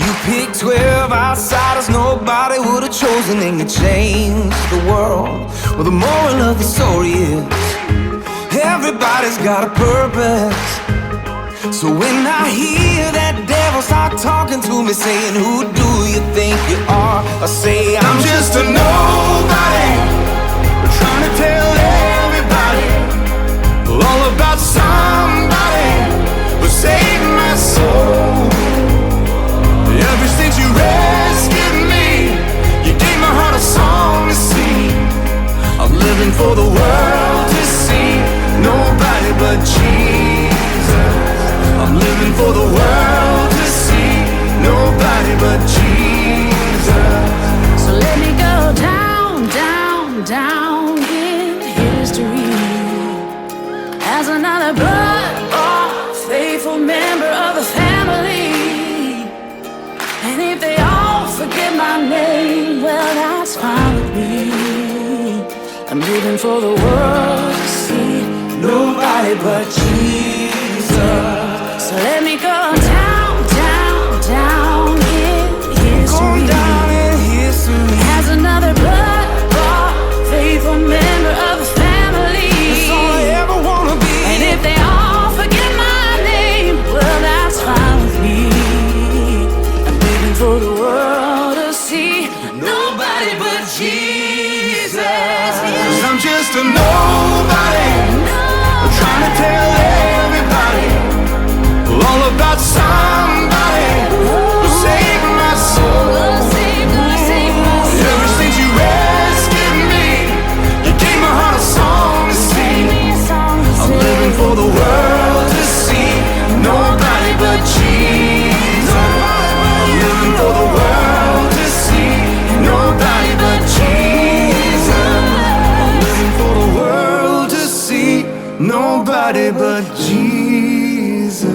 you picked 12 outsiders nobody would have chosen, and you changed the world. Well, the moral of the story is everybody's got a purpose. So when I hear that devil start talking to me saying, who do you think you are? I say, I'm just a nobody, trying to tell everybody all about somebody who saved my soul. Ever since you rescued me, you gave my heart a song to sing. I'm living for the world to see, nobody but Jesus. I'm living for the world to see, nobody but Jesus. So let me go down, down, down in history as another blood-bought, faithful member of the family. And if they all forget my name, well, that's fine with me. I'm living for the world to see, nobody but Jesus. So let me go down, down, down in history as another blood-bought, faithful member of the family. that's all I ever wanna be. And if they all forget my name, well, that's fine with me. For the world to see, nobody but Jesus. 'Cause I'm just a nobody, trying to tell everybody all about somebody who saved my soul. Ever since you rescued me, you gave my heart a song to sing. I'm living for the world to see, nobody but Jesus. I'm living for the world to see, nobody but Jesus. I'm living for the world to see, nobody but Jesus.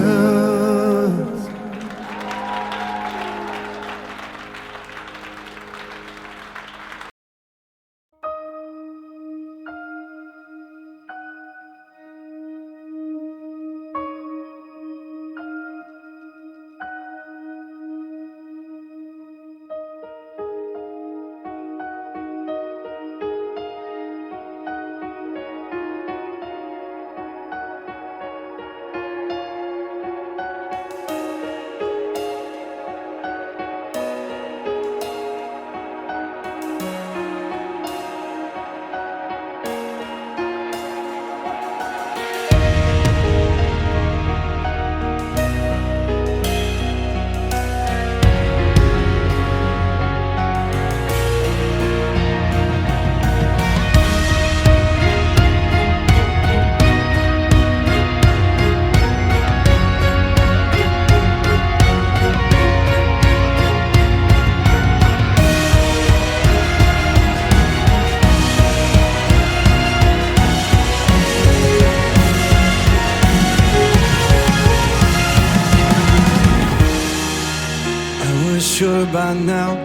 sure by now,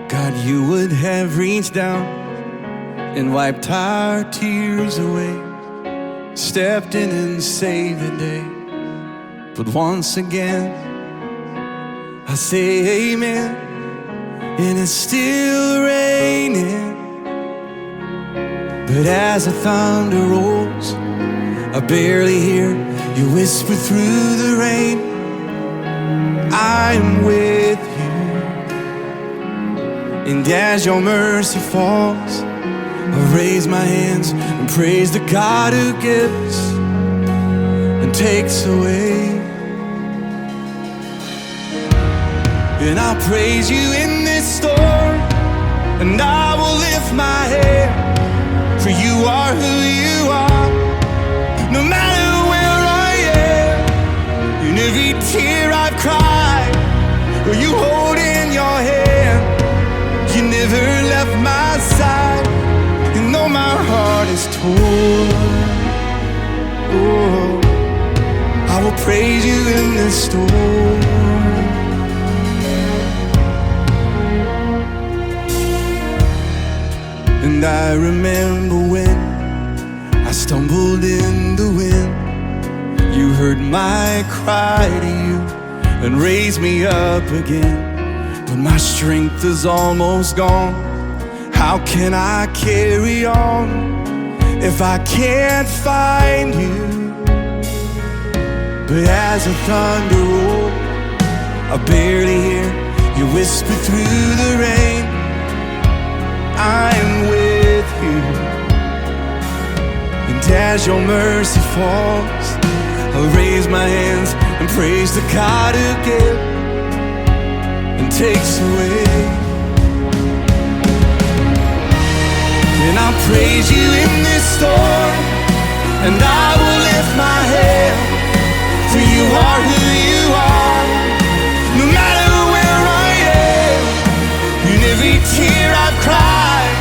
God, you would have reached down and wiped our tears away, stepped in and saved the day. But once again, I say amen, and it's still raining. But as the thunder rolls, I barely hear you whisper through the rain, I am with you. And as your mercy falls, I raise my hands and praise the God who gives and takes away. And I'll praise you in this storm, and I will lift my head, for you are who you are. No matter where I am, in every tear I've cried, or you hold in your hand, you never left my side. And though my heart is torn, oh, I will praise you in this storm. And I remember when I stumbled in the wind, you heard my cry to you and raised me up again. But my strength is almost gone. How can I carry on if I can't find you? But as the thunder rolls, I barely hear you whisper through the rain, I am with you. And as your mercy falls, I'll raise my hands and praise the God who gives and takes away. And I'll praise you in this storm, and I will lift my head, for you are who you are. No matter where I am, in every tear I've cried,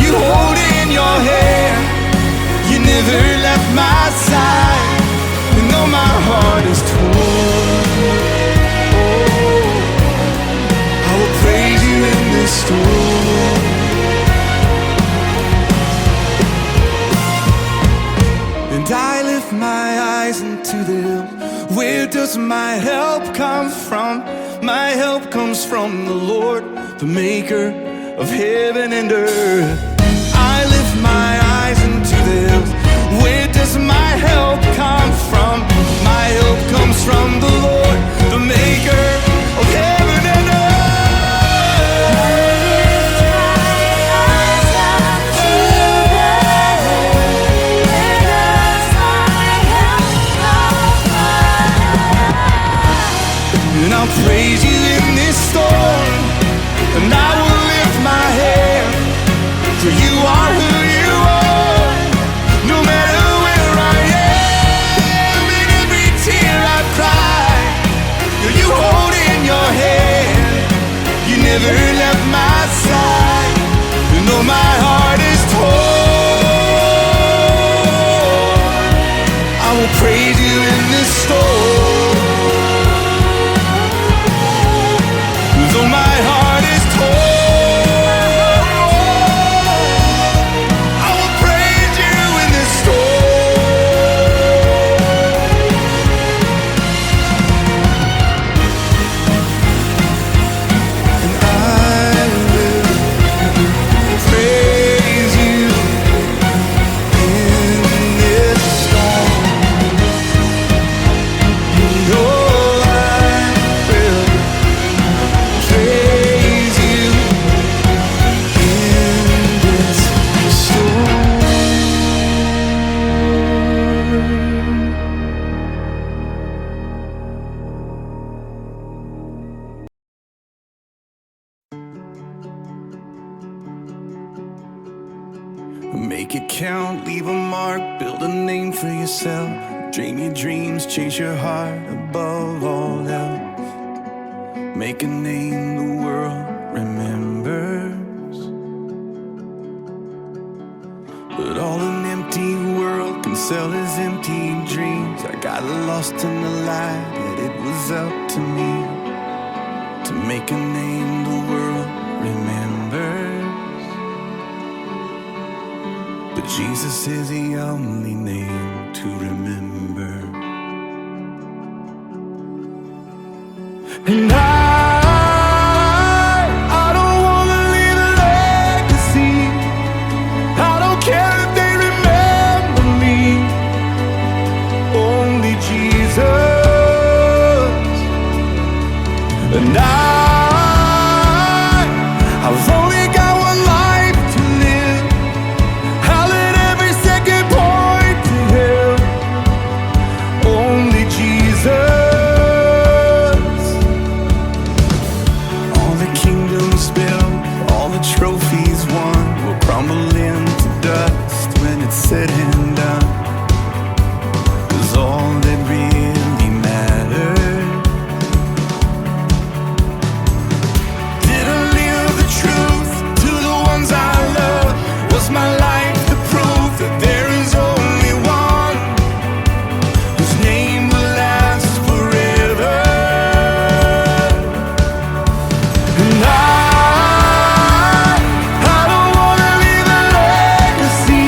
you hold in your hand, you never left my side. And though my heart is torn, oh, I will praise you in this storm. And I lift my eyes into the hills. Where does my help come from? My help comes from the Lord, the maker of heaven and earth. I lift my eyes into the hills. Where does my help come from? My help comes from the Lord, the maker of heaven and earth. And I'll praise you in this storm, and I will lift my hand, for you are who you are. No matter where I am, in every tear I cry, you hold in your hand, you never left my side. You know my heart is torn, I will praise you in this storm. Though my heart is torn, I will praise you in this storm. And I will praise you in this storm. You know I will praise you in this storm. Make it count, leave a mark, build a name for yourself. Dream your dreams, chase your heart above all else. Make a name the world remembers. But all an empty world can sell is empty dreams. I got lost in the light, and it was up to me to make a name the world remembers. But Jesus is the only name to remember. And I don't wanna leave a legacy. I don't care if they remember me. Only Jesus. And I've only got one life to live. I'll let every second point to Him. Only Jesus. All the kingdoms built, all the trophies won, will crumble into dust when it's said and done. 'Cause all that really mattered, did I live the truth to the ones I love? Was my life the proof that there is only one whose name will last forever? And I don't wanna leave a legacy.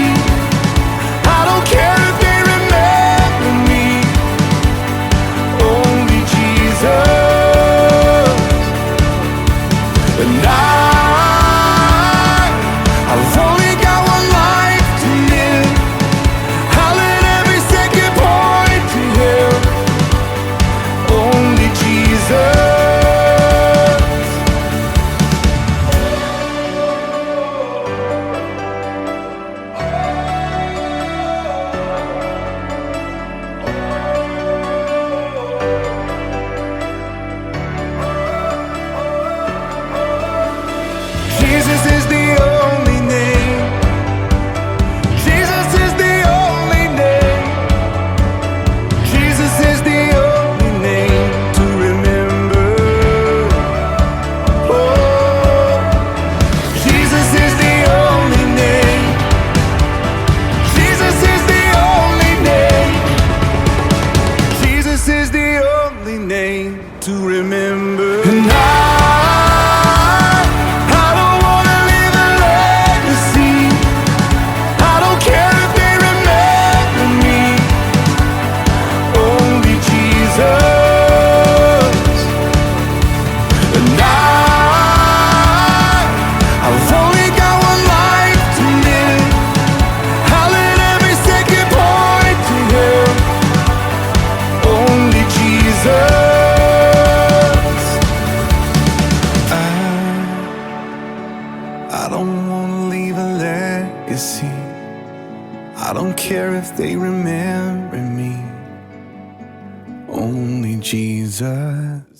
I don't care if they remember me. Only Jesus. And I've only got one life to live. I'll let every second point to Him. Only Jesus. Jesus is the only name. Jesus is the only name. Jesus is the only name to remember. Oh, Jesus is the only name. Jesus is the only name. Jesus is the only name to remember. And I don't wanna leave a legacy. I don't care if they remember me. Only Jesus. And I've only got one life to live. I'll let every second point to Him. Only Jesus. I don't wanna leave a legacy. I don't care if they remember me. Only Jesus.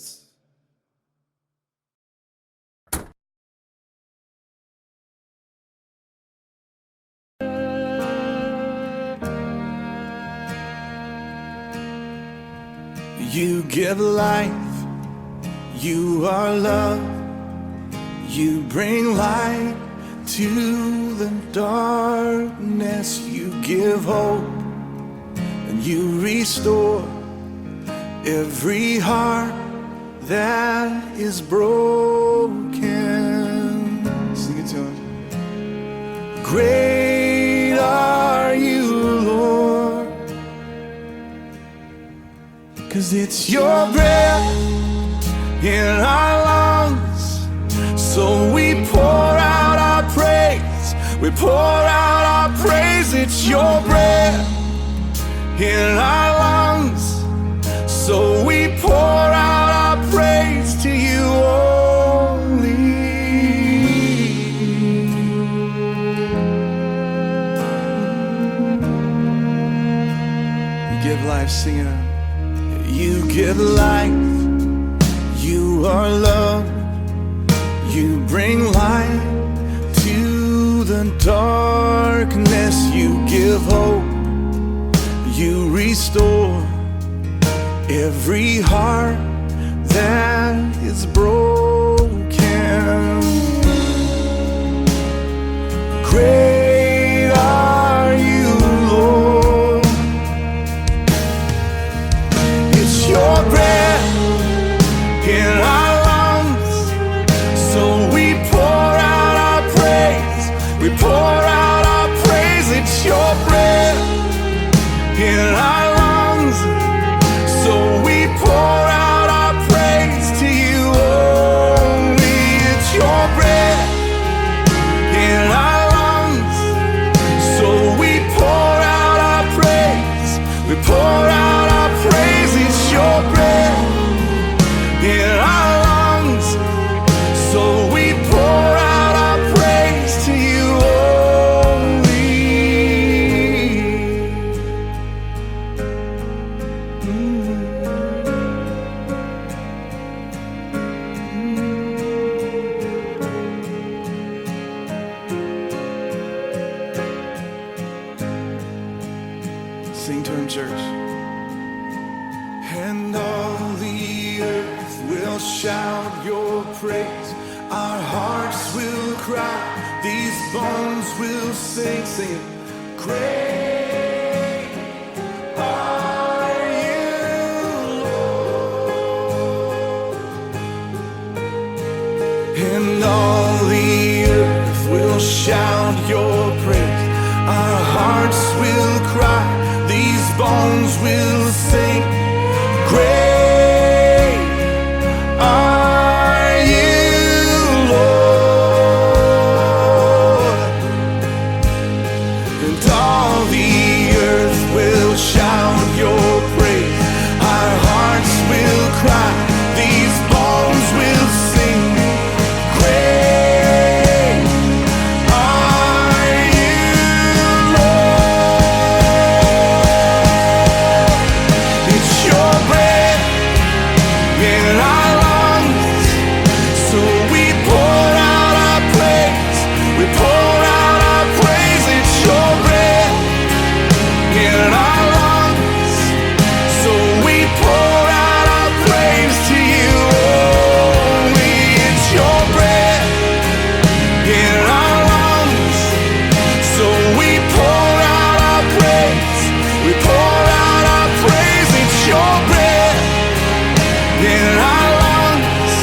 You give life, you are love. You bring light to the darkness. You give hope and you restore every heart that is broken. Sing it to Him. Great are you, Lord, 'cause it's your breath in our lungs. So we pour out our praise. We pour out our praise. It's your breath in our lungs. So we pour out our praise to you only. You give life, sing it out. You give life. You are love. You bring light to the darkness. You give hope. You restore every heart that is broken. Great are you, Lord. It's your breath in our lungs. will shout your praise. Our hearts will cry. These bones will sing, sing it. Great are you, Lord. And all the earth will shout your praise. Our hearts will cry. These bones will sing. Great are you, Lord. And all the earth will shout your praise. Our hearts will cry. These bones will sing. Great are you, Lord. It's your breath in our lungs, so we pour out our praise. We pour out our praise. It's your breath in our lungs, so we pour out our praise to you only. It's your breath in our lungs, so we pour out our praise. We pour out our praise. It's your breath in our lungs,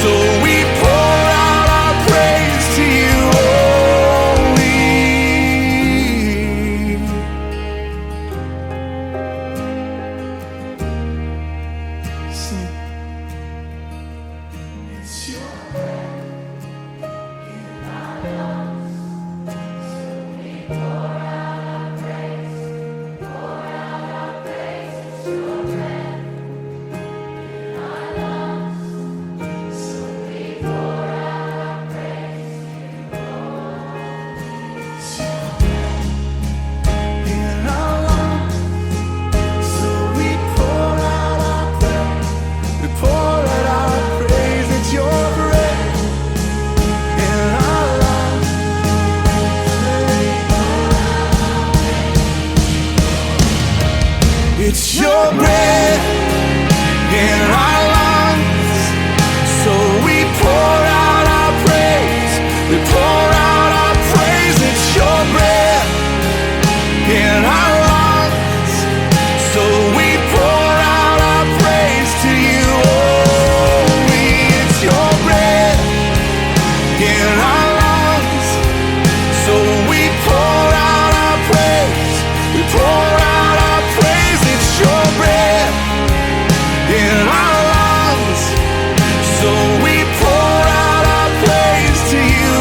so we pour out our praise to you only. Sing. It's your in our lungs, so we pour out our praise. We pour out our praise. It's your breath in our lungs. It's your breath in our lungs, so we pour out our praise. We pour out our praise. It's your breath in our lungs, so we pour out our praise to you only. It's your breath in our lungs, so we pour out our praise. We pour out our praise. It's your breath in our lungs, so we pour out our praise to you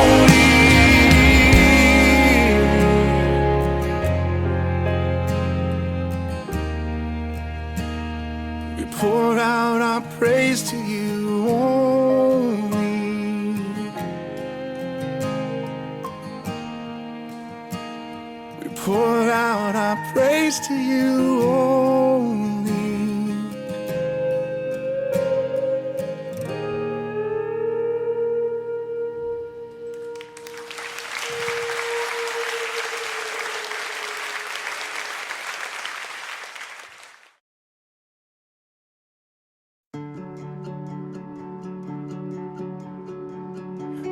only. We pour out our praise to you only. We pour out our praise to you only.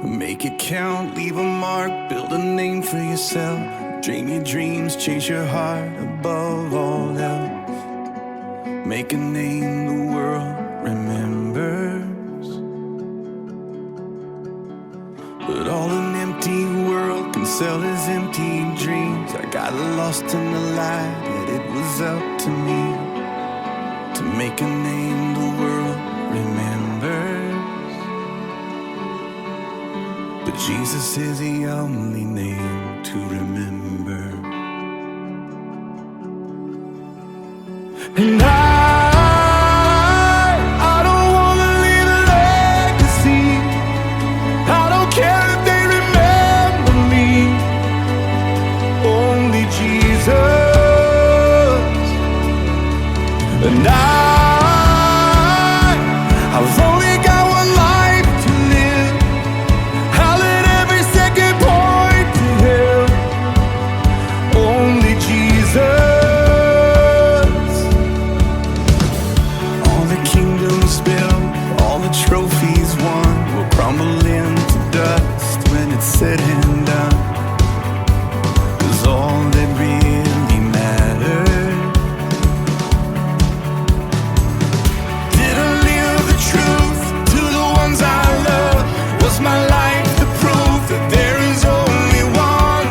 Make it count, leave a mark, build a name for yourself. Dream your dreams, chase your heart above all else. Make a name the world remembers. But all an empty world can sell is empty dreams. I got lost in the light, yet it was up to me to make a name the world remembers. But Jesus is the only name to remember. And I don't wanna leave a legacy. I don't care if they remember me. Only Jesus. And I've only got one life to live. I'll let every second point to Him. Only Jesus. All the kingdoms said and done is all that really mattered. Did I live the truth to the ones I love? Was my life the proof that there is only one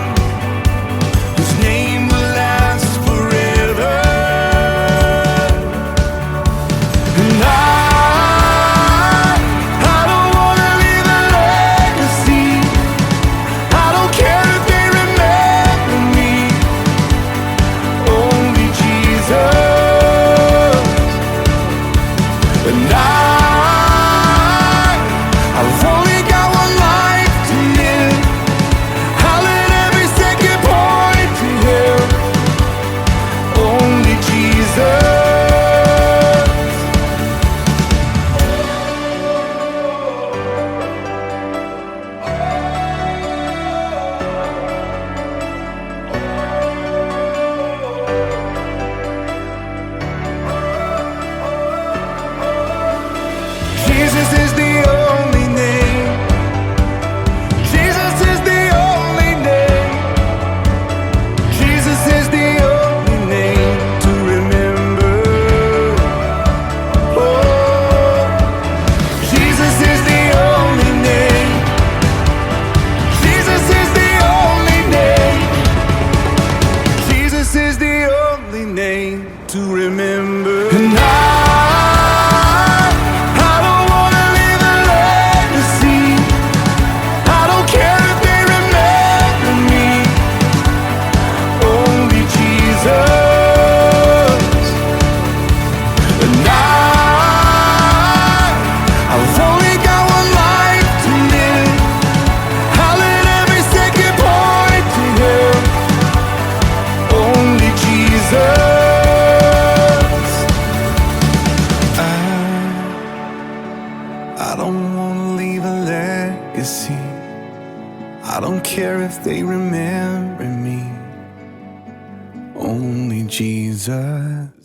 whose name will last forever? And I don't wanna leave a legacy. I don't care if they remember me. Only Jesus. And I've only got one life to live. I'll let every second point to Him. Only Jesus. Jesus is the only name. Jesus is the only name. Jesus is the only name to remember. Oh, Jesus is the only name. Jesus is the only name. Jesus is the only name to remember. And I don't wanna leave a legacy. I don't care if they remember me. Only Jesus. And I've only got one life to live. I'll let every second point to Him. Only Jesus. I don't wanna leave a legacy. I don't care if they remember me. Only Jesus.